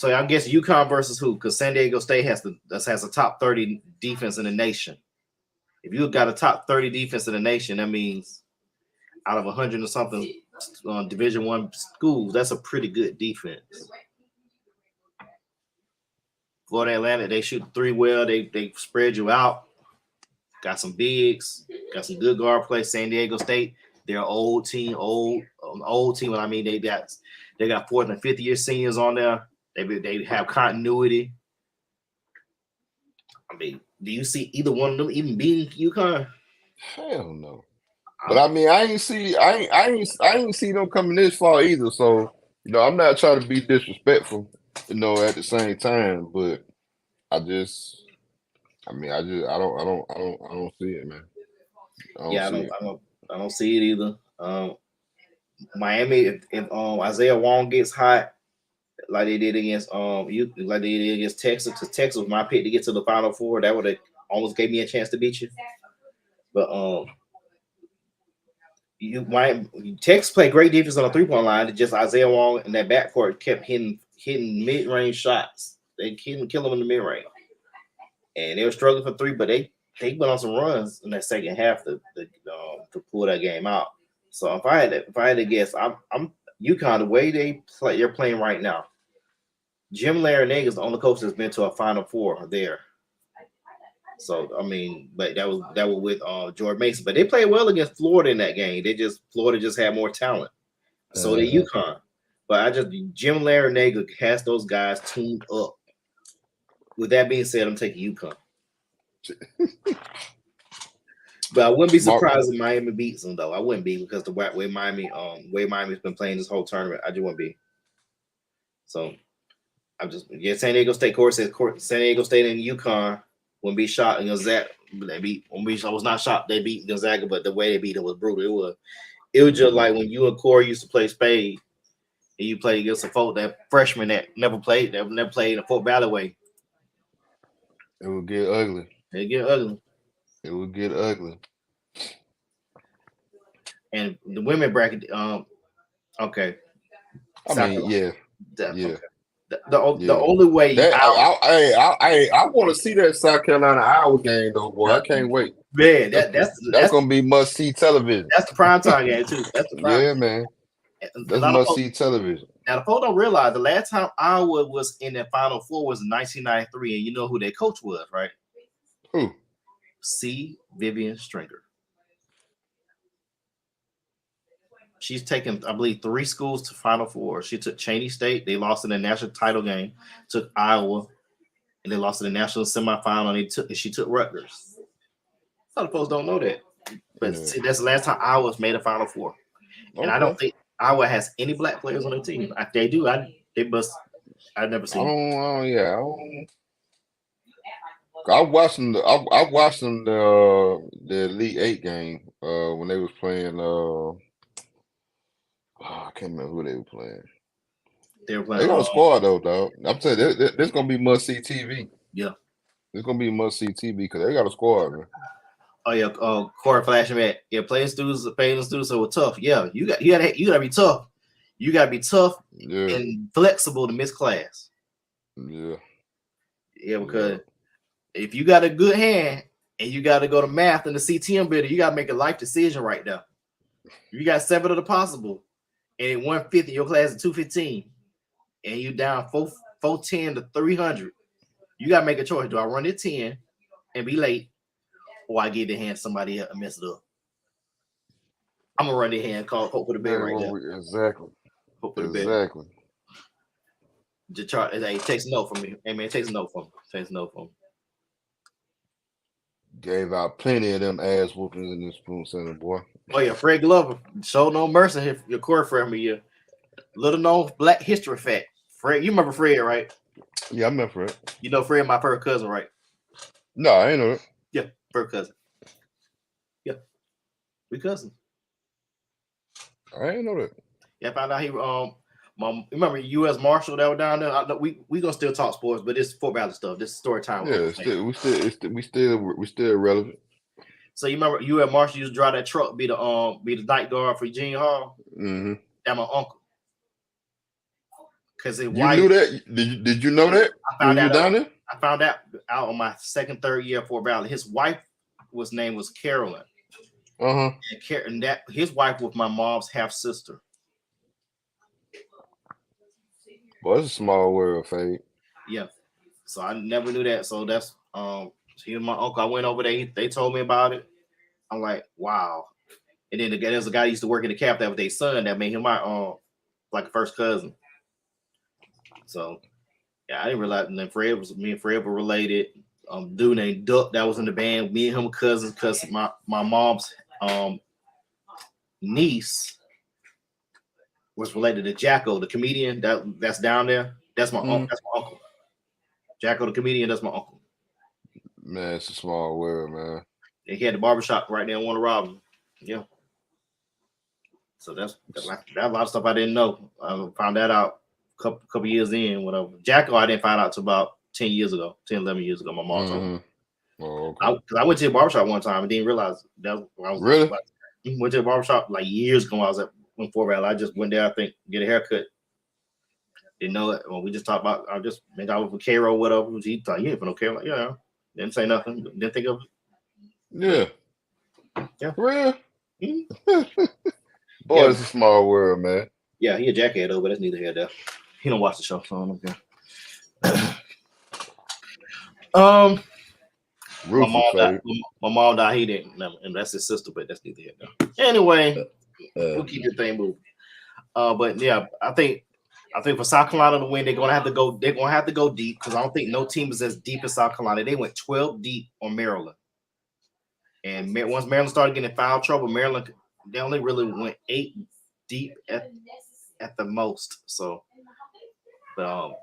Speaker 2: I guess UConn versus who? Because San Diego State has a top 30 defense in the nation. If you got a top 30 defense in the nation, that means out of 100 or something Division I schools, that's a pretty good defense. Florida Atlantic, they shoot 3 well. They spread you out. Got some bigs. Got some good guard play. San Diego State, they're an old team. Old team. I mean, they got 4th and 5th year seniors on there. They have continuity. I mean, do you see either one of them even beating UConn?
Speaker 1: Hell no. But I mean, I ain't see them coming this far either. So I'm not trying to be disrespectful, at the same time. But I don't see it, man.
Speaker 2: I don't see it either. Miami, if Isaiah Wong gets hot, like they did against Texas, because Texas was my pick to get to the Final Four, that would have almost gave me a chance to beat you. But Texas played great defense on the 3-point line. It's just Isaiah Wong and that backcourt kept hitting mid-range shots. They couldn't kill them in the mid-range, and they were struggling for 3, but they went on some runs in that second half to pull that game out. So if I had to guess, I'm UConn, the way they're playing right now. Jim Larinaga is the only coach that's been to a Final Four there. So I mean, but that was with George Mason. But they played well against Florida in that game. Florida just had more talent. So did UConn. But Jim Larinaga has those guys tuned up. With that being said, I'm taking UConn. But I wouldn't be surprised if Miami beats them, though. I wouldn't be, because the way Miami's been playing this whole tournament, I just wouldn't be. So San Diego State. Corey says San Diego State and UConn wouldn't be shocked against that. I was not shocked they beat Gonzaga, but the way they beat them was brutal. It was just like when you and Corey used to play spade, and you played against that freshman that never played in the Fort Valley way.
Speaker 1: It would get ugly. It would get ugly.
Speaker 2: And the women bracket, okay.
Speaker 1: I mean, yeah.
Speaker 2: Okay. The only way
Speaker 1: I want to see that South Carolina Iowa game though, boy. I can't wait.
Speaker 2: Man, that's
Speaker 1: gonna be must see television.
Speaker 2: That's the primetime game too. That's the prime.
Speaker 1: Yeah, man. That's must see television.
Speaker 2: Now the folks don't realize the last time Iowa was in the Final Four was in 1993, and you know who their coach was, right?
Speaker 1: Who?
Speaker 2: C. Vivian Stringer. She's taken, I believe, 3 schools to Final Four. She took Cheney State. They lost in the national title game. Took Iowa, and they lost in the national semifinal. She took Rutgers. A lot of folks don't know that. But see, that's the last time Iowa's made a Final Four. Okay. And I don't think Iowa has any black players on their team. If they do, I've never seen.
Speaker 1: I watched them the Elite 8 game when they was playing. I can't remember who they were playing.
Speaker 2: They were playing.
Speaker 1: They got a squad though, dog. I'm telling you, this gonna be must see TV.
Speaker 2: Yeah,
Speaker 1: it's gonna be must see TV because they got a squad, man.
Speaker 2: Oh yeah, Corey flashing back. Yeah, paying students are tough. Yeah, you gotta be tough. You gotta be tough and flexible to miss class.
Speaker 1: Yeah.
Speaker 2: Yeah, because if you got a good hand and you got to go to math and the CTM builder, you got to make a life decision right now. You got 7 of the possible, and 150, your class is 215, and you down 410 to 300. You got to make a choice. Do I run at 10 and be late, or I get the hand to somebody else and mess it up. I'm gonna run the hand, hope for the bed right there.
Speaker 1: Exactly.
Speaker 2: Hope for the bed.
Speaker 1: Exactly.
Speaker 2: Hey, takes a note from me. Hey man, takes a note from me. Takes a note from me.
Speaker 1: Gave out plenty of them ass whoopings in this Spoon Center, boy.
Speaker 2: Oh yeah, Fred Glover. Show no mercy here. Your core friend me. Your little known Black history fact. Fred, you remember Fred, right?
Speaker 1: Yeah, I remember Fred.
Speaker 2: You know Fred, my first cousin, right?
Speaker 1: No, I ain't know it.
Speaker 2: Yeah, first cousin. Yeah, we cousins.
Speaker 1: I ain't know that.
Speaker 2: Yeah, I found out he remember U.S. Marshal that was down there. I know we gonna still talk sports, but it's Fort Valley stuff. This is story time.
Speaker 1: Yeah, we still relevant.
Speaker 2: So you remember U.S. Marshal used to drive that truck, be the night guard for Eugene Hall.
Speaker 1: Mm-hmm.
Speaker 2: That my uncle. Because
Speaker 1: You knew that? Did you know that?
Speaker 2: I found out
Speaker 1: down there?
Speaker 2: I found out on my second, third year at Fort Valley. His wife name was Carolyn.
Speaker 1: Uh-huh.
Speaker 2: And that his wife was my mom's half sister.
Speaker 1: Boy, it's a small world, Fade.
Speaker 2: Yeah. So I never knew that. So that's he was my uncle. I went over there. They told me about it. I'm like, wow. And then there's a guy who used to work in the cap that was their son that made him my like a first cousin. So yeah, I didn't realize. And then me and Fred were related. Dude named Duck that was in the band. Me and him were cousins because my mom's niece was related to Jacko, the comedian that's down there. That's my uncle. That's my uncle. Jacko, the comedian. That's my uncle.
Speaker 1: Man, it's a small world, man.
Speaker 2: And he had the barbershop right there in Warner Robins. Yeah. So that's a lot of stuff I didn't know. I found that out a couple years in, whatever. Jacko, I didn't find out until about 10 years ago, 10, 11 years ago. My mom told me.
Speaker 1: Oh, okay.
Speaker 2: I went to the barbershop one time and didn't realize that I was
Speaker 1: really?
Speaker 2: Went to the barbershop like years ago. I was at Fort Valley. I just went there, I think, get a haircut. Didn't know it. Well, we just talked about, I just went out with Cairo, whatever. He thought, you ain't from no Cairo. Like, yeah. Didn't say nothing. Didn't think of
Speaker 1: it. Yeah. For real?
Speaker 2: Mm-hmm.
Speaker 1: Boy, it's a small world, man.
Speaker 2: Yeah, he a jackhead though, but that's neither here nor there. He don't watch the show, so I don't care. My mom died. He didn't, and that's his sister, but that's neither here nor there. Anyway, we'll keep the thing moving. But yeah, I think for South Carolina to win, they're gonna have to go. They're gonna have to go deep because I don't think no team is as deep as South Carolina. They went 12 deep on Maryland, and once Maryland started getting in foul trouble, Maryland they only really went 8 deep at the most. So, but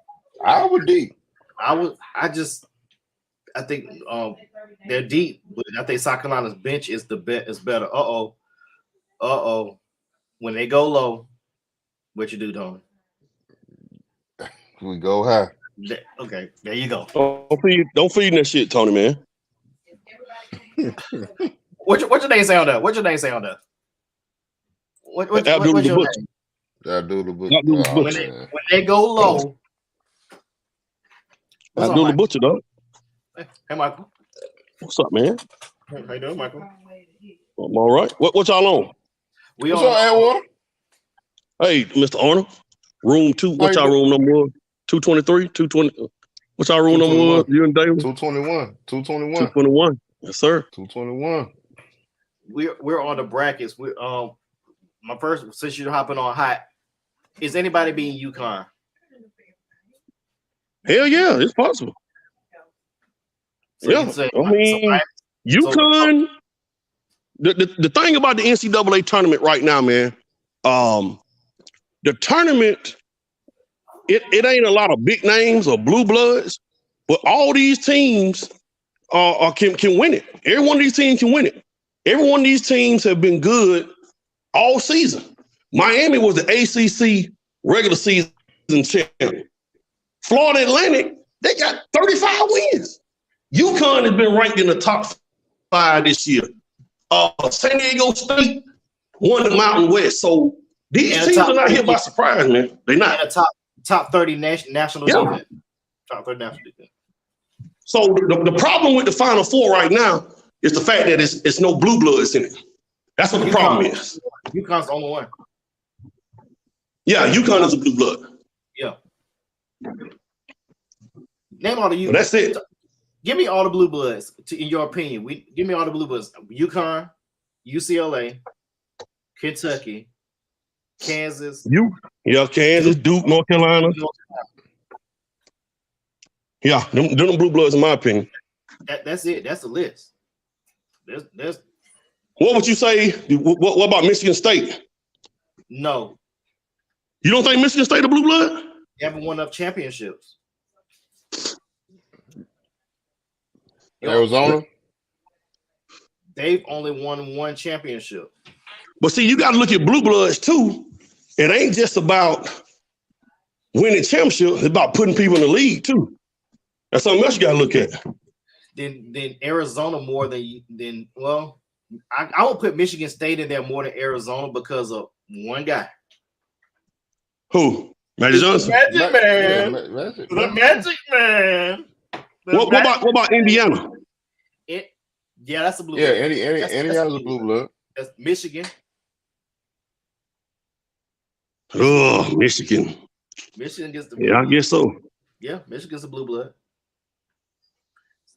Speaker 1: I would deep.
Speaker 2: I think they're deep, but I think South Carolina's bench is better. When they go low, what you do, Tony?
Speaker 1: We go high.
Speaker 2: Okay, there you go.
Speaker 5: Don't feed that shit, Tony, man.
Speaker 2: What your name say on that? What your name say on that? What's your name?
Speaker 1: Abdul the Butcher.
Speaker 2: When they go low.
Speaker 5: Abdul the Butcher, dog.
Speaker 2: Hey, Michael.
Speaker 5: What's up, man?
Speaker 2: How you doing, Michael?
Speaker 5: I'm all right. What y'all on?
Speaker 1: What's on Atwater?
Speaker 5: Hey, Mr. Arnold. Room 2. What y'all room number? 223? 220. What's our room number? You and David?
Speaker 1: 221.
Speaker 5: 221. Yes, sir.
Speaker 1: 221.
Speaker 2: We're on the brackets. We my first, since you're hopping on hot, is anybody being UConn?
Speaker 5: Hell yeah, it's possible.
Speaker 2: So
Speaker 5: yeah, I mean, UConn. The thing about the NCAA tournament right now, man, the tournament, it ain't a lot of big names or blue bloods, but all these teams can win it. Every one of these teams can win it. Every one of these teams have been good all season. Miami was the ACC regular season champion. Florida Atlantic, they got 35 wins. UConn has been ranked in the top 5 this year. San Diego State won the Mountain West. So these teams are not here by surprise, man. They're not.
Speaker 2: And a top 30 national defense. Top 30 national defense.
Speaker 5: So the problem with the Final Four right now is the fact that it's no blue bloods in it. That's what the problem is.
Speaker 2: UConn's the only one.
Speaker 5: Yeah, UConn is a blue blood.
Speaker 2: Yeah. Name all the UConn.
Speaker 5: Well, that's it.
Speaker 2: Give me all the blue bloods in your opinion. Give me all the blue bloods. UConn, UCLA, Kentucky, Kansas.
Speaker 5: Kansas, Duke, North Carolina. Yeah, them blue bloods in my opinion.
Speaker 2: That's it. That's the list. There's
Speaker 5: What would you say? What about Michigan State?
Speaker 2: no.
Speaker 5: You don't think Michigan State a blue blood?
Speaker 2: They haven't won enough championships.
Speaker 1: Arizona?
Speaker 2: They've only won one championship.
Speaker 5: But see, you got to look at blue bloods too. It ain't just about winning championships. It's about putting people in the league too. That's something else you got to look at.
Speaker 2: Then Arizona more than well, I would put Michigan State in there more than Arizona because of one guy.
Speaker 5: Who? Magic Johnson.
Speaker 2: Magic Man.
Speaker 1: Magic.
Speaker 2: The Magic Man.
Speaker 5: What about Indiana?
Speaker 2: Yeah, that's a blue
Speaker 1: Yeah,
Speaker 2: blood.
Speaker 1: Indiana's a blue blood.
Speaker 2: That's Michigan.
Speaker 5: Oh, Michigan.
Speaker 2: Michigan gets the blue
Speaker 5: Yeah, I
Speaker 2: blood.
Speaker 5: guess so.
Speaker 2: Yeah, Michigan's a blue blood.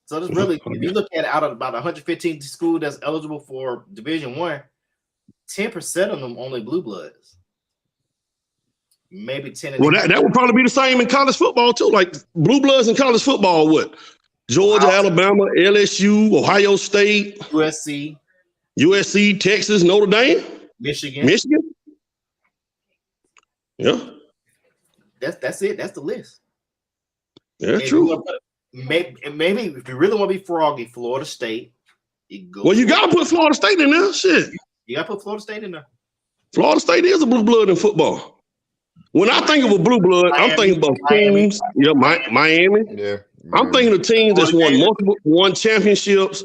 Speaker 2: So there's really, if you look at it, out of about 115 schools that's eligible for Division I, 10% of them only blue bloods. Maybe 10.
Speaker 5: Well, that would probably be the same in college football too. Like blue bloods in college football, what? Georgia, Alabama, LSU, Ohio State, USC, Texas, Notre Dame,
Speaker 2: Michigan.
Speaker 5: Yeah,
Speaker 2: That's it. That's the list.
Speaker 5: yeah,
Speaker 2: And
Speaker 5: true.
Speaker 2: Maybe if you really want to be froggy, Florida State.
Speaker 5: Well, you got to put Florida State in there. Shit,
Speaker 2: You got to put Florida State in there.
Speaker 5: Florida State is a blue blood in football. When I think of a blue blood, I'm thinking about teams. Yeah, Miami.
Speaker 1: Yeah.
Speaker 5: I'm thinking of teams that's won championships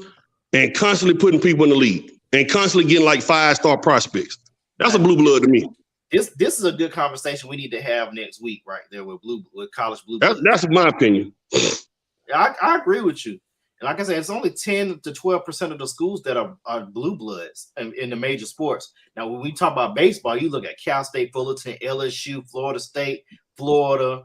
Speaker 5: and constantly putting people in the league and constantly getting like 5-star prospects. That's a blue blood to me.
Speaker 2: This is a good conversation we need to have next week, right there with college blue blood.
Speaker 5: That's my opinion.
Speaker 2: I agree with you. And like I said, it's only 10 to 12% of the schools that are blue bloods in the major sports. Now, when we talk about baseball, you look at Cal State Fullerton, LSU, Florida State, Florida.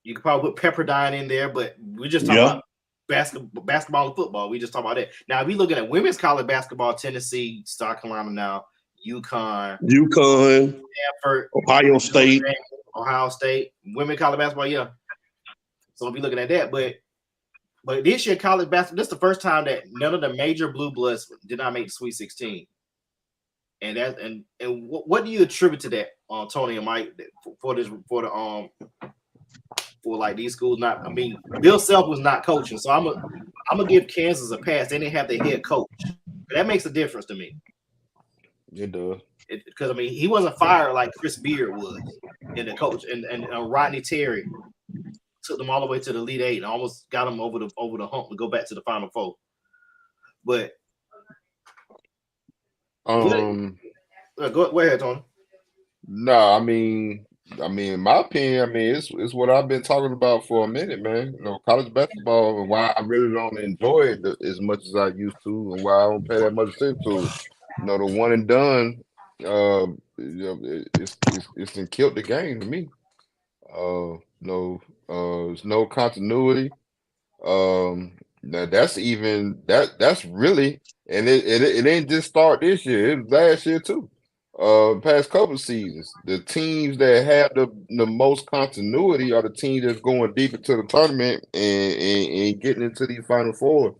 Speaker 2: You could probably put Pepperdine in there, but we just talk about basketball and football. We just talk about it. Now, if we're looking at women's college basketball, Tennessee, South Carolina now, UConn, Stanford,
Speaker 5: Ohio State,
Speaker 2: women college basketball, yeah. So we'll be looking at that, but this year college basketball, this is the first time that none of the major blue bloods did not make the Sweet 16. And what do you attribute to that, Tony and Mike, for like these schools not? I mean, Bill Self was not coaching, so I'm gonna give Kansas a pass. They didn't have their head coach. That makes a difference to me.
Speaker 1: It does.
Speaker 2: Because I mean, he wasn't fired like Chris Beard was, and the coach and Rodney Terry took them all the way to the Elite Eight and almost got them over the hump to go back to the Final Four. But go ahead, Tony.
Speaker 1: No, I mean, in my opinion, it's what I've been talking about for a minute, man. You know, college basketball and why I really don't enjoy it as much as I used to, and why I don't pay that much attention to it. You know, the one and done, it's killed the game to me. There's no continuity. Now that's really, and it ain't just start this year. It was last year too. Past couple seasons, the teams that have the most continuity are the teams that's going deep into the tournament and getting into these Final Four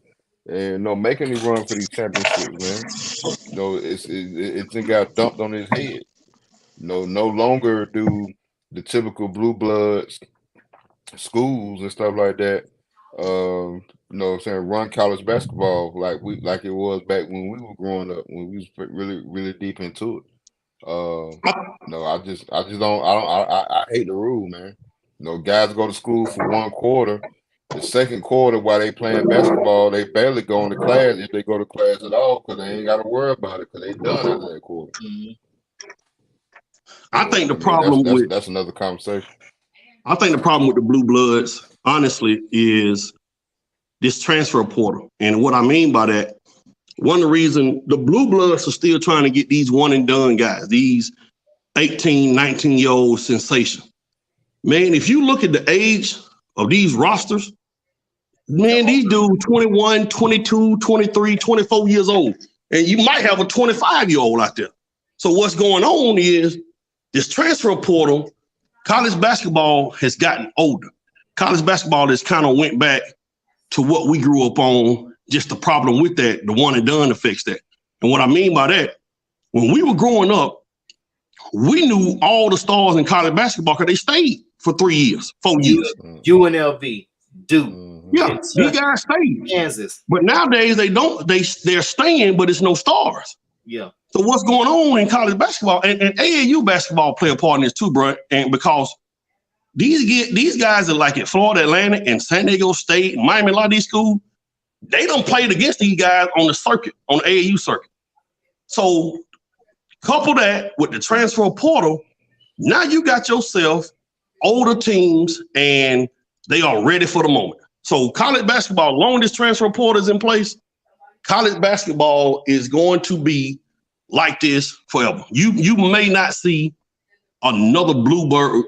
Speaker 1: and making me run for these championships, man. It's got dumped on his head. No longer do the typical blue bloods schools and stuff like that run college basketball like it was back when we were growing up, when we was really, really deep into it. I just don't. I hate the rule, man. Guys go to school for one quarter. The second quarter, while they playing basketball, they barely go into class, if they go to class at all, because they ain't got to worry about it, because they done after that quarter.
Speaker 5: I think the problem
Speaker 1: that's another conversation.
Speaker 5: I think the problem with the blue bloods, honestly, is this transfer portal. And what I mean by that, one of the reasons the blue bloods are still trying to get these one and done guys, these 18, 19-year-old sensations. Man, if you look at the age of these rosters, Man, these dudes 21, 22, 23, 24 years old. And you might have a 25-year-old out there. So what's going on is this transfer portal, college basketball has gotten older. College basketball has kind of went back to what we grew up on. Just the problem with that, the one and done to fix that. And what I mean by that, when we were growing up, we knew all the stars in college basketball because they stayed for 3 years, 4 years.
Speaker 2: UNLV, Duke.
Speaker 5: Yeah, these guys stayed.
Speaker 2: Kansas.
Speaker 5: But nowadays they don't. They're staying, but it's no stars.
Speaker 2: Yeah.
Speaker 5: So what's going on in college basketball and AAU basketball play a part in this too, bro? And because these guys are like at Florida Atlantic and San Diego State, and Miami, a lot of these schools, they done played against these guys on the circuit, on the AAU circuit. So couple that with the transfer portal, now you got yourself older teams and they are ready for the moment. So college basketball, long as this transfer portal is in place, college basketball is going to be like this forever. You may not see another blue blood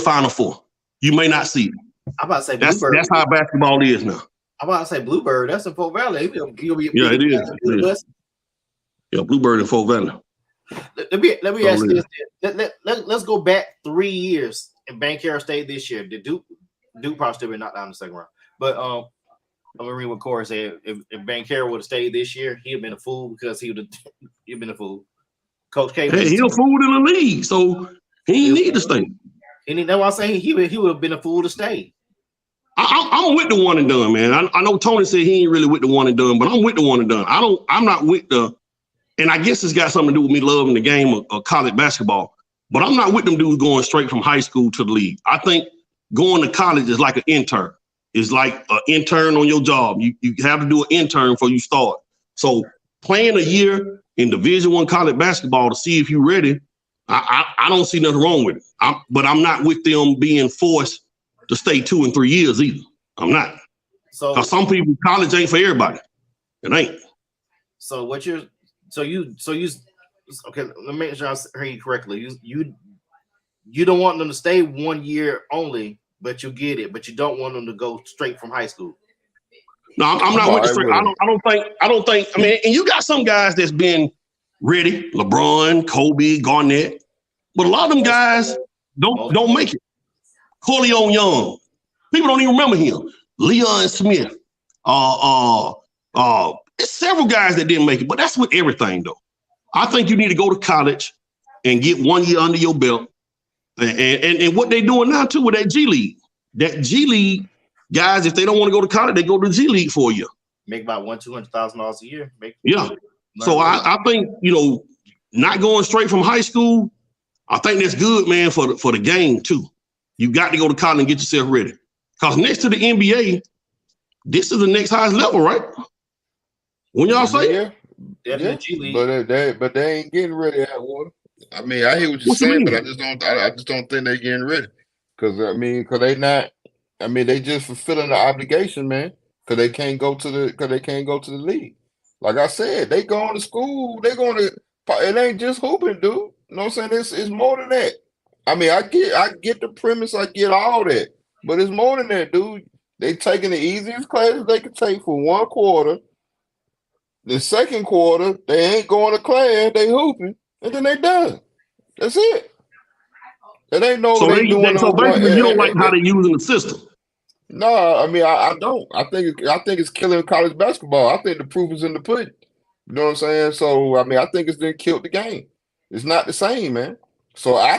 Speaker 5: Final Four. You may not see it.
Speaker 2: I'm about to say
Speaker 5: that's
Speaker 2: Bluebird.
Speaker 5: That's how basketball is now.
Speaker 2: I'm about to say Bluebird. That's in Fort Valley.
Speaker 5: Yeah, it is. Yeah, Bluebird in Fort Valley.
Speaker 2: Let me ask you this. Let's go back 3 years in Bankera State this year. The Duke probably still been knocked down in the second round. But I'm gonna read what Corey said. If Bankera would have stayed this year, he'd have been a fool because he'd been a fool. Coach K.
Speaker 5: Hey, he's a fool in the league, so he need to stay.
Speaker 2: And that's why I'm saying he would have been a fool to stay.
Speaker 5: I'm with the one and done, man. I know Tony said he ain't really with the one and done, but I'm with the one and done. I'm not with the, and I guess it's got something to do with me loving the game of college basketball, but I'm not with them dudes going straight from high school to the league. I think going to college is like an intern. It's like an intern on your job. You have to do an intern before you start. So playing a year in Division I college basketball to see if you're ready, I don't see nothing wrong with it. But I'm not with them being forced to stay 2 and 3 years either. I'm not. So some people, college ain't for everybody. It ain't.
Speaker 2: So what you're okay, let me make sure I heard you correctly. You don't want them to stay 1 year only, but you get it, but you don't want them to go straight from high school.
Speaker 5: No, I'm not with the straight. I don't think. I mean, and you got some guys that's been ready, LeBron, Kobe, Garnett, but a lot of them guys don't make it. Corleone Young, people don't even remember him. Leon Smith, it's several guys that didn't make it, but that's with everything though. I think you need to go to college and get 1 year under your belt. And what they're doing now too with that G League. That G League guys, if they don't want to go to college, they go to the G League for a year.
Speaker 2: Make about $200,000 a year.
Speaker 5: Yeah. So I think, not going straight from high school, I think that's good, man, for the game too. You got to go to college and get yourself ready. Because next to the NBA, this is the next highest level, right? When y'all say?
Speaker 2: Yeah. G League.
Speaker 3: But they ain't getting ready at water. I mean, I hear what you're saying, but I just don't think they're getting ready. Because they not. I mean, they just fulfilling the obligation, man. Because they can't go to the league. Like I said, they going to school. They going to. It ain't just hooping, dude. You know what I'm saying? It's more than that. I mean, I get the premise. I get all that, but it's more than that, dude. They taking the easiest classes they can take for 1 quarter. The second quarter, they ain't going to class. They hooping, and then they done. That's it. It ain't no.
Speaker 5: So basically, you don't like how they using the system.
Speaker 3: No, I mean, I don't. I think it's killing college basketball. I think the proof is in the pudding. You know what I'm saying? So I mean, I think it's then killed the game. It's not the same, man. So I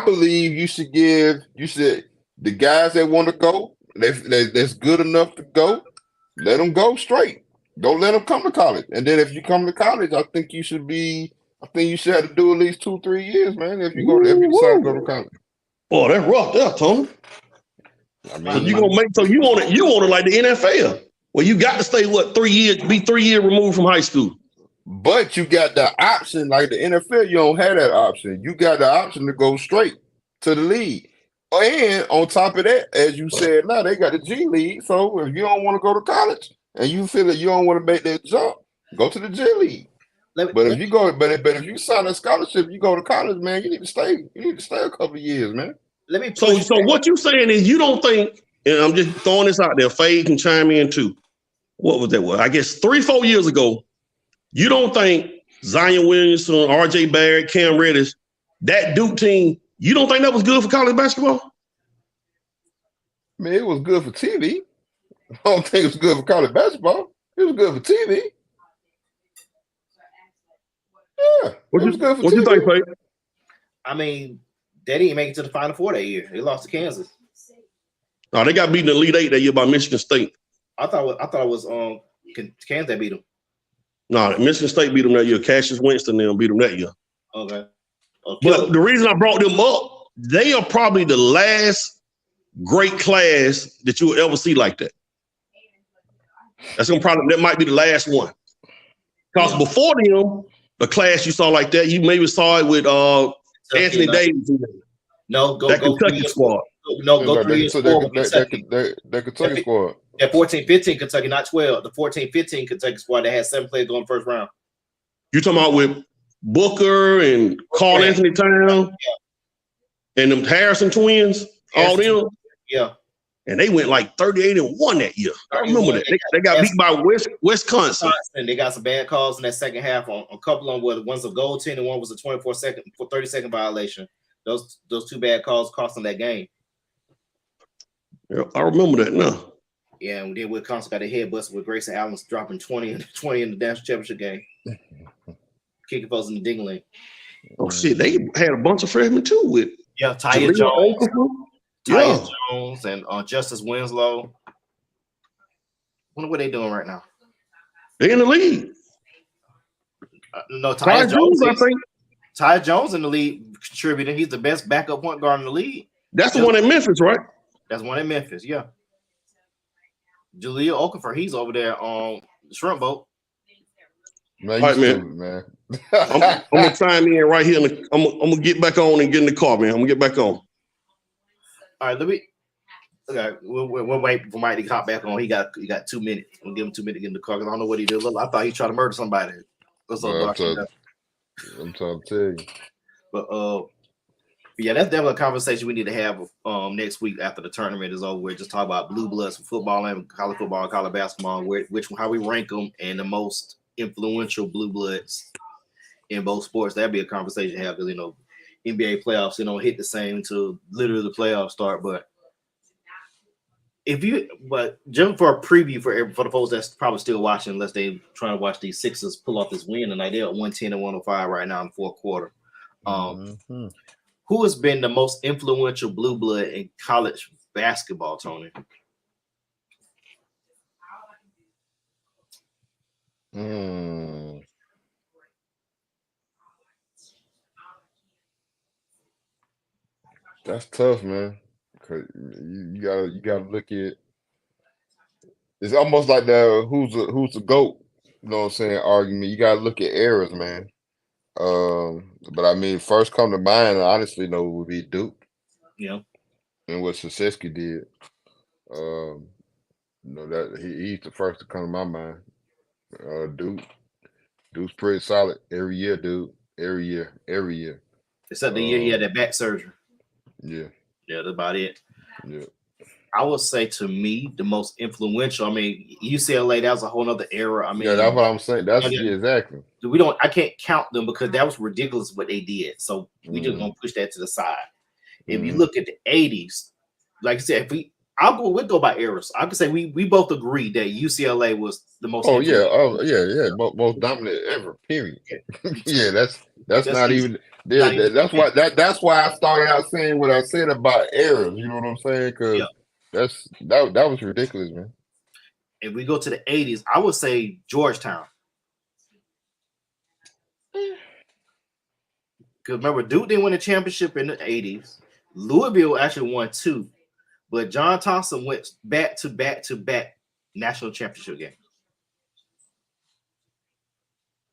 Speaker 3: believe you should the guys that want to go, that's good enough to go, let them go straight. Don't let them come to college. And then if you come to college, I think you should have to do at least 2-3 years, man. If you decide to go to college.
Speaker 5: Oh, that's rough there, Tony.
Speaker 3: I mean,
Speaker 5: you want it like the NFL. Well, you got to stay 3 years, be 3 years removed from high school.
Speaker 3: But you got the option, like the NFL, you don't have that option. You got the option to go straight to the league. And on top of that, as you said, now they got the G League. So if you don't want to go to college and you feel that you don't want to make that jump, go to the G League. But if you sign a scholarship, you go to college, man, you need to stay. You need to stay a couple of years, man.
Speaker 2: let me.
Speaker 5: So what you saying is you don't think, and I'm just throwing this out there. Fade can chime in too. What was that? Well, I guess 3-4 years ago, you don't think Zion Williamson, R.J. Barrett, Cam Reddish, that Duke team, you don't think that was good for college basketball?
Speaker 3: Man, it was good for TV. I don't think it was good for college basketball. It was good for TV. Yeah,
Speaker 5: What
Speaker 3: it was good for
Speaker 5: you
Speaker 3: TV.
Speaker 5: think, Fade?
Speaker 2: I mean, they didn't make it to the Final Four that year. They lost to Kansas.
Speaker 5: No, they got beaten in the Elite Eight that year by Michigan State.
Speaker 2: I thought it was Kansas that beat them.
Speaker 5: No, Michigan State beat them that year. Cassius Winston and them beat them that year.
Speaker 2: Okay.
Speaker 5: But the reason I brought them up, they are probably the last great class that you will ever see like that. That might be the last one. Because before them, the class you saw like that, you maybe saw it with Anthony Davis.
Speaker 2: No, go
Speaker 5: Kentucky squad.
Speaker 2: No, go 3 years forward.
Speaker 3: That Kentucky squad.
Speaker 2: That 14-15 Kentucky, not 12. The 14-15 Kentucky squad that had 7 players going first round.
Speaker 5: You talking about with Booker and Carl Anthony Towns and them Harrison twins, all them?
Speaker 2: Yeah.
Speaker 5: And they went like 38-1 that year. I remember that. They got beat by Wisconsin.
Speaker 2: They got some bad calls in that second half on a couple of them where one's a goaltending and one was a 30-second violation. Those 2 bad calls cost them that game.
Speaker 5: Yeah, I remember that now.
Speaker 2: Yeah, and then Wisconsin got a head busted with Grayson Allen dropping 20 in the national championship game. Kicking folks in the ding lane.
Speaker 5: Oh shit, they had a bunch of freshmen too with
Speaker 2: Tyus Jones and Justice Winslow. Wonder what they doing right now.
Speaker 5: They in the league.
Speaker 2: No, Tyus Jones.
Speaker 5: I think
Speaker 2: Tyus Jones in the league contributing. He's the best backup point guard in the league.
Speaker 5: That's the one in Memphis, right?
Speaker 2: That's one in Memphis. Yeah. Jaleel Okafor, he's over there on the shrimp boat.
Speaker 3: Man,
Speaker 5: all right,
Speaker 3: man.
Speaker 5: I'm gonna chime in right here. I'm gonna get back on and get in the car, man. I'm gonna get back on.
Speaker 2: All right, we'll wait for Mike to hop back on. He got 2 minutes. We'll give him 2 minutes to get in the car because I don't know what he did. I thought he tried to murder somebody.
Speaker 3: I'm trying to tell you.
Speaker 2: But yeah, that's definitely a conversation we need to have next week after the tournament is over. We'll just talk about blue bloods for football and college football, college basketball, how we rank them and the most influential blue bloods in both sports. That'd be a conversation to have because NBA playoffs hit the same until literally the playoffs start. But just for a preview for the folks that's probably still watching, unless they trying to watch these Sixers pull off this win tonight, they're at 110-105 right now in the fourth quarter. Who has been the most influential blue blood in college basketball, Tony?
Speaker 3: That's tough, man. Cause you gotta look at. It's almost like who's the GOAT, you know what I'm saying, argument. You gotta look at eras, man. But I mean, first come to mind, honestly, would be Duke.
Speaker 2: Yeah.
Speaker 3: And what Krzyzewski did. That he's the first to come to my mind. Duke's pretty solid every year, dude. Every year.
Speaker 2: Except the year he had that back surgery.
Speaker 3: Yeah.
Speaker 2: Yeah, that's about it.
Speaker 3: Yeah.
Speaker 2: I would say to me, the most influential. I mean, UCLA, that was a whole other era. I mean,
Speaker 3: yeah, that's what I'm saying. Exactly.
Speaker 2: I can't count them because that was ridiculous what they did. So we just gonna push that to the side. If you look at the 80s, like I said, we'll go by eras. I could say we both agree that UCLA was the most.
Speaker 3: Most dominant ever. Period. Yeah, that's not even. Yeah, that's why I started out saying what I said about eras. You know what I'm saying? Because that was ridiculous, man.
Speaker 2: If we go to the 80s, I would say Georgetown. Because remember, Duke didn't win a championship in the 80s. Louisville actually won 2, but John Thompson went back to back national championship games.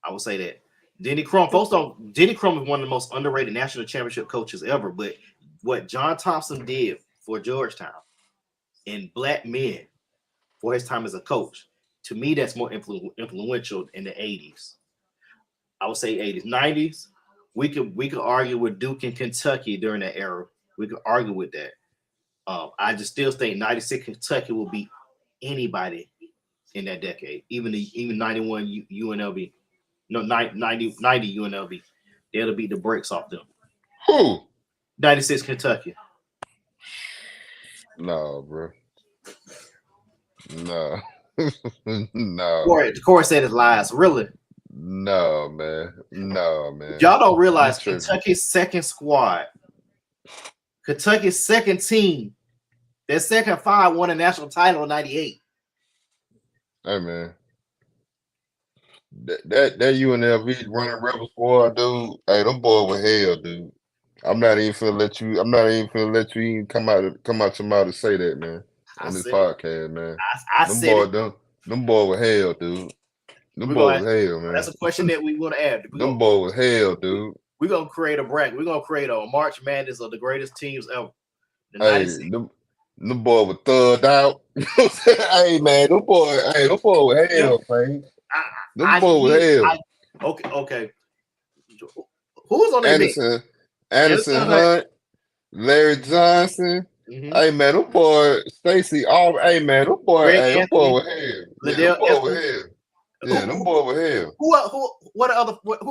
Speaker 2: I would say that. Denny Crum is one of the most underrated national championship coaches ever. But what John Thompson did for Georgetown and black men for his time as a coach, to me, that's more influential in the 80s. I would say 80s. 90s, we could argue with Duke and Kentucky during that era. We could argue with that. I just still think 96 Kentucky will beat anybody in that decade, even 91 UNLV. No, 90 UNLV. They'll beat the brakes off them.
Speaker 3: Who?
Speaker 2: 96 Kentucky.
Speaker 3: No, bro. No. No.
Speaker 2: Corey said it's lies. Really?
Speaker 3: No, man. No, man.
Speaker 2: Y'all don't realize
Speaker 3: You tripping.
Speaker 2: Kentucky's second squad, Kentucky's second team, their second five won a national title in 98.
Speaker 3: Hey, man. That UNLV running rebel squad, dude. Hey, them boys were hell, dude. I'm not even finna let you even come out your mouth to say that, man. On this podcast, man. Them boys were hell, dude. Them boys was hell, man.
Speaker 2: That's a question that we want to add.
Speaker 3: Them boys was hell, dude.
Speaker 2: We're gonna create a bracket. We're gonna create a March Madness of the greatest teams ever.
Speaker 3: Hey, them boys were thugged out. Hey, man, them boys were hell, man. Them boys were hell.
Speaker 2: Okay. Who's on that?
Speaker 3: Anderson Hunt, Larry Johnson.
Speaker 2: Mm-hmm.
Speaker 3: Hey, man, them boy Stacy. Hey, man, them boy were hell. Them boy were hell. Yeah, them boy were hell.
Speaker 2: Who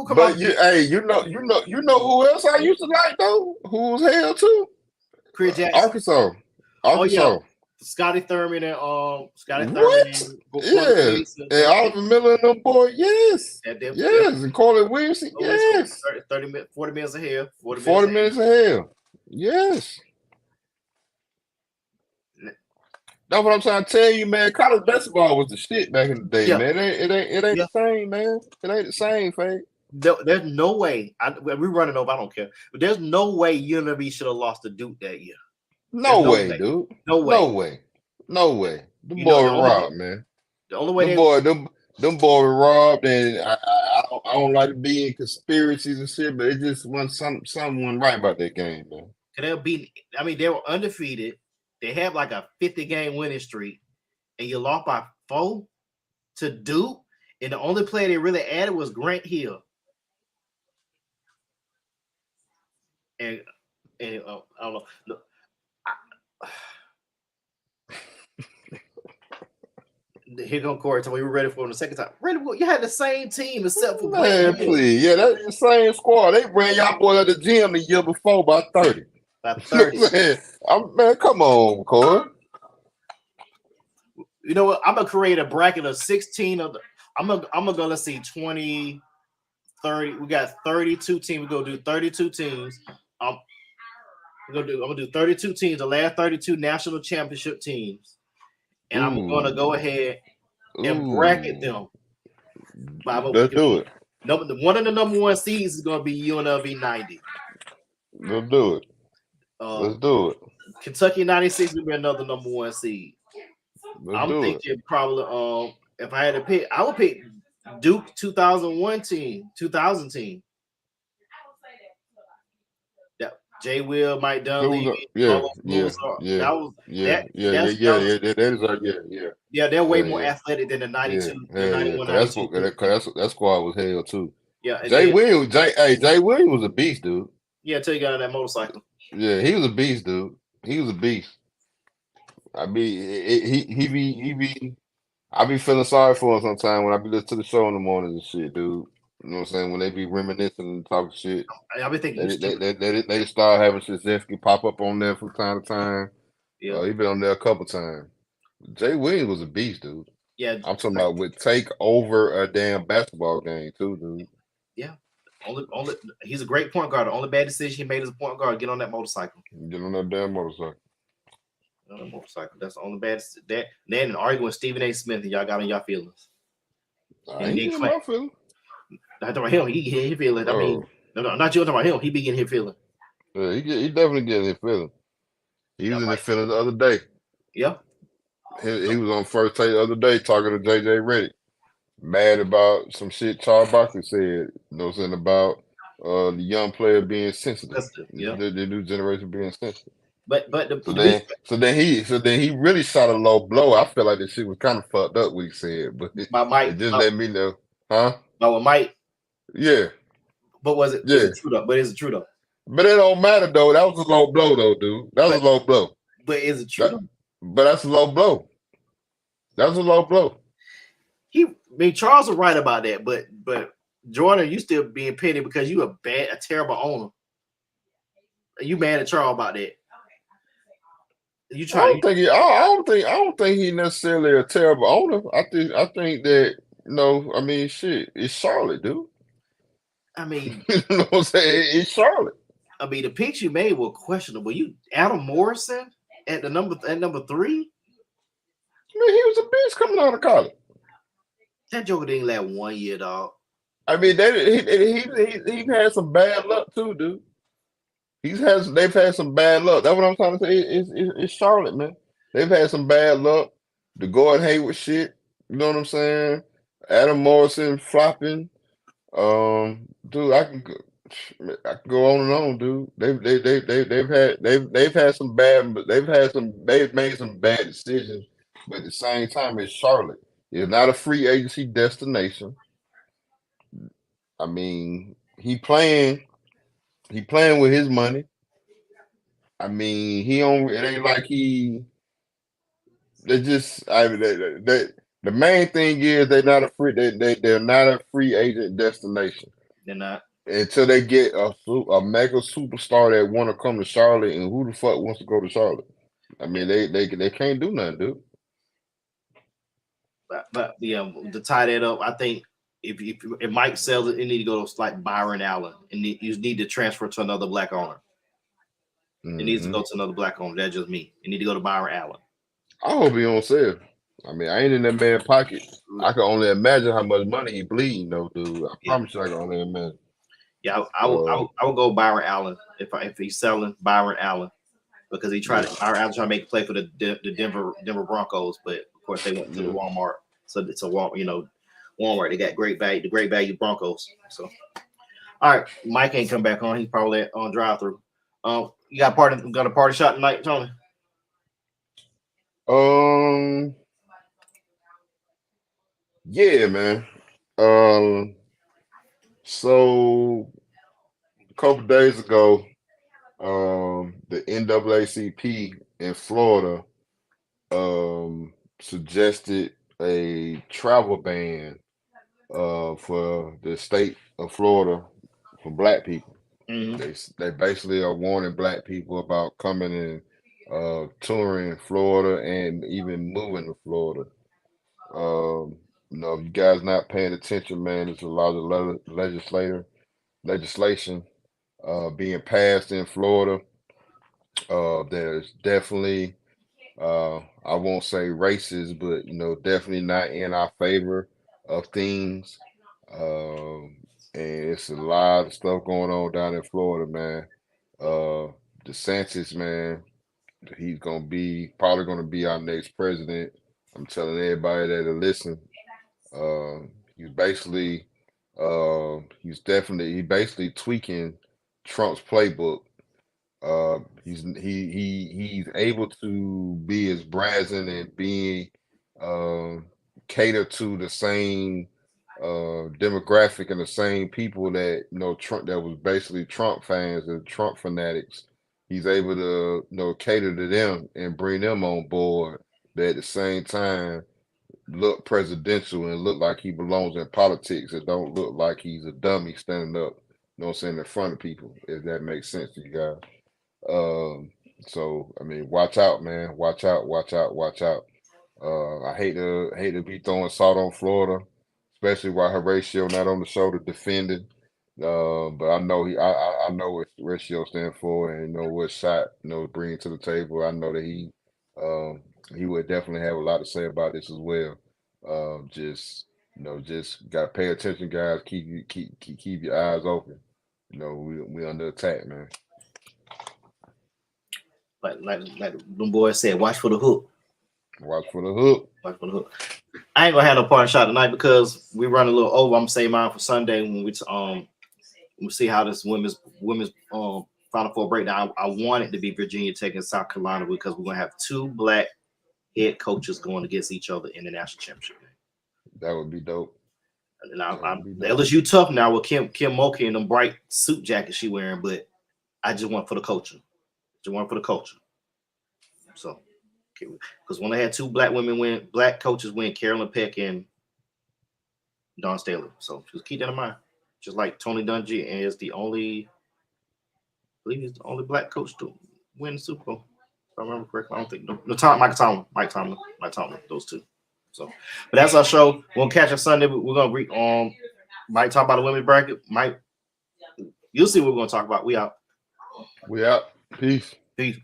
Speaker 2: come
Speaker 3: but
Speaker 2: out?
Speaker 3: You know who else I used to like though? Who was hell too?
Speaker 2: Chris Jackson.
Speaker 3: Arkansas.
Speaker 2: Oh yeah. Scotty Thurman and
Speaker 3: and Oliver Miller and them boys, yes. And Corley Williamson, yes.
Speaker 2: 40 minutes of hell.
Speaker 3: 40 minutes of hell. Yes. That's what I'm trying to tell you, man. College basketball was the shit back in the day, man. It ain't the same, man. It ain't the same, fake.
Speaker 2: There's no way. We're running over. I don't care. But there's no way UNLV should have lost to Duke that year.
Speaker 3: No way, dude. No way. Them boys were robbed, man.
Speaker 2: The only way
Speaker 3: them boys were robbed, and I don't like to be in conspiracies and shit, but it just wasn't something right about that game, man.
Speaker 2: They were undefeated. They had like a 50-game winning streak, and you lost by 4 to Duke, and the only player they really added was Grant Hill. And I don't know. Look, here go Corey. So we were ready for him the second time. Ready? You had the same team except for
Speaker 3: man, please. Yeah, that's the same squad. They ran y'all boys at the gym the year before by 30.
Speaker 2: By 30.
Speaker 3: Man, come on, Corey.
Speaker 2: You know what? I'm gonna create a bracket of 16 of the. I'm gonna let's see 20, 30. We got 32 teams. We're gonna do 32 teams. I'm gonna do 32 teams. The last 32 national championship teams. And I'm gonna go ahead and bracket them.
Speaker 3: Let's do it.
Speaker 2: One of the number one seeds is gonna be UNLV 90.
Speaker 3: Let's do it. Let's do it.
Speaker 2: Kentucky 96 will be another number one seed. I'm thinking probably if I had to pick, I would pick Duke 2001 team, 2000 team. Jay Will, Mike Dunleavy,
Speaker 3: they're
Speaker 2: way more athletic than the 92, the 91, 92.
Speaker 3: That squad was hell too.
Speaker 2: Yeah,
Speaker 3: Jay Williams was a beast, dude.
Speaker 2: Yeah, until he got on that motorcycle.
Speaker 3: Yeah, he was a beast, dude. He was a beast. I mean, I be feeling sorry for him sometimes when I be listening to the show in the morning and shit, dude. You know what I'm saying? When they be reminiscing and talking shit,
Speaker 2: I be thinking
Speaker 3: they start having Szynski pop up on there from time to time. Yeah, he been on there a couple times. Jay Williams was a beast, dude.
Speaker 2: Yeah,
Speaker 3: I'm talking about would take over a damn basketball game too, dude.
Speaker 2: Yeah, only he's a great point guard. The only bad decision he made as a point guard: get on that motorcycle.
Speaker 3: Get on that damn motorcycle.
Speaker 2: On that motorcycle. That's the only bad. Then and arguing with Stephen A. Smith, and y'all got on y'all feelings.
Speaker 3: I ain't getting my feelings.
Speaker 2: I'm talking about him. He feeling. I mean, no, not you. I'm talking about him. He be getting his feeling.
Speaker 3: Yeah, he definitely getting his feeling. He was in his feeling the other day.
Speaker 2: Yeah.
Speaker 3: He was on First Take the other day talking to JJ Redick, mad about some shit Charles Barkley said. You know what I'm saying about the young player being sensitive.
Speaker 2: Yeah.
Speaker 3: The new generation being sensitive.
Speaker 2: So
Speaker 3: then he really shot a low blow. I feel like this shit was kind of fucked up what he said, but it just let me know, huh?
Speaker 2: No, it might.
Speaker 3: Yeah.
Speaker 2: But was it?
Speaker 3: Yeah.
Speaker 2: Is it true though? But is it true though?
Speaker 3: But it don't matter though. That was a low blow though, dude. That was a low blow.
Speaker 2: But is it true?
Speaker 3: But that's a low blow. That was a low blow.
Speaker 2: Charles was right about that, but Jordan, you still being petty because you a terrible owner. You mad at Charles about that? You trying?
Speaker 3: I don't think he's necessarily a terrible owner. I think that I mean, shit, it's Charlotte, dude.
Speaker 2: I mean,
Speaker 3: you know what I'm saying? It's Charlotte.
Speaker 2: I mean, the picks you made were questionable. You Adam Morrison at number 3.
Speaker 3: I mean, he was a beast coming out of college.
Speaker 2: That joker didn't last 1 year, dog.
Speaker 3: I mean, he had some bad luck too, dude. They've had some bad luck. That's what I'm trying to say. It's Charlotte, man. They've had some bad luck. The Gordon Hayward shit. You know what I'm saying? Adam Morrison flopping. Dude, I can go on and on, dude. They've made some bad decisions, but at the same time, it's Charlotte. It's not a free agency destination. I mean, he playing with his money. I mean, it ain't like they just the main thing is they're not a free agent destination.
Speaker 2: They're not
Speaker 3: until they get a mega superstar that want to come to Charlotte, and who the fuck wants to go to Charlotte? I mean, they can't do nothing, dude.
Speaker 2: But yeah, to tie that up, I think if Mike sells it, it need to go to like Byron Allen, and you need to transfer to another black owner. It needs to go to another black owner. That's just me. It need to go to Byron Allen.
Speaker 3: I hope he don't sell. I mean, I ain't in that man's pocket. I can only imagine how much money he bleeding, though, dude. I promise you, I can only imagine.
Speaker 2: Yeah, I would go Byron Allen if he's selling Byron Allen, because Byron Allen trying to make a play for the Denver Broncos, but of course they went to the Walmart. So it's Walmart. They got the great value Broncos. So all right, Mike ain't come back on. He's probably on drive through. You got a party shot tonight, Tony?
Speaker 3: Yeah, man. So a couple days ago, the NAACP in Florida suggested a travel ban for the state of Florida for black people.
Speaker 2: Mm-hmm.
Speaker 3: They basically are warning black people about coming and touring Florida and even moving to Florida. If you guys not paying attention, man, there's a lot of legislation being passed in Florida. There's definitely I won't say racist, but definitely not in our favor of things. And it's a lot of stuff going on down in Florida, man. DeSantis, man, he's probably gonna be our next president. I'm telling everybody that will listen. He's basically basically tweaking Trump's playbook. He's able to be as brazen and being cater to the same demographic and the same people that Trump, that was basically Trump fans and Trump fanatics. He's able to cater to them and bring them on board, but at the same time look presidential and look like he belongs in politics, and don't look like he's a dummy standing up, in front of people, if that makes sense to you guys. So I mean, watch out, man. Watch out. I hate to be throwing salt on Florida, especially while Horatio not on the show to defend it. But I know I know what Horatio stands for, and what shot bring to the table. I know that he would definitely have a lot to say about this as well. Just gotta pay attention, guys. Keep your eyes open. We under attack, man.
Speaker 2: Like them boys said, watch for the hook.
Speaker 3: Watch for the hook.
Speaker 2: Watch for the hook. I ain't gonna have no party shot tonight because we run a little over. I'm gonna save mine for Sunday when we'll see how this women's Final Four breakdown. I want it to be Virginia Tech and South Carolina because we're gonna have two black head coaches going against each other in the national championship game.
Speaker 3: That would be dope.
Speaker 2: And the LSU tough now with Kim Mulkey and them bright suit jackets she wearing, but I just want for the culture. Just want for the culture. So, because when they had two black coaches win, Carolyn Peck and Dawn Staley. So just keep that in mind. Just like Tony Dungy is the only, I believe he's the only black coach to win the Super Bowl. If I remember correctly, I don't think Mike Tomlin, those two. So, but that's our show. We'll catch us Sunday. We're gonna Mike talk about the women's bracket. Mike, you'll see what we're gonna talk about. We out.
Speaker 3: We out. Peace.
Speaker 2: Peace.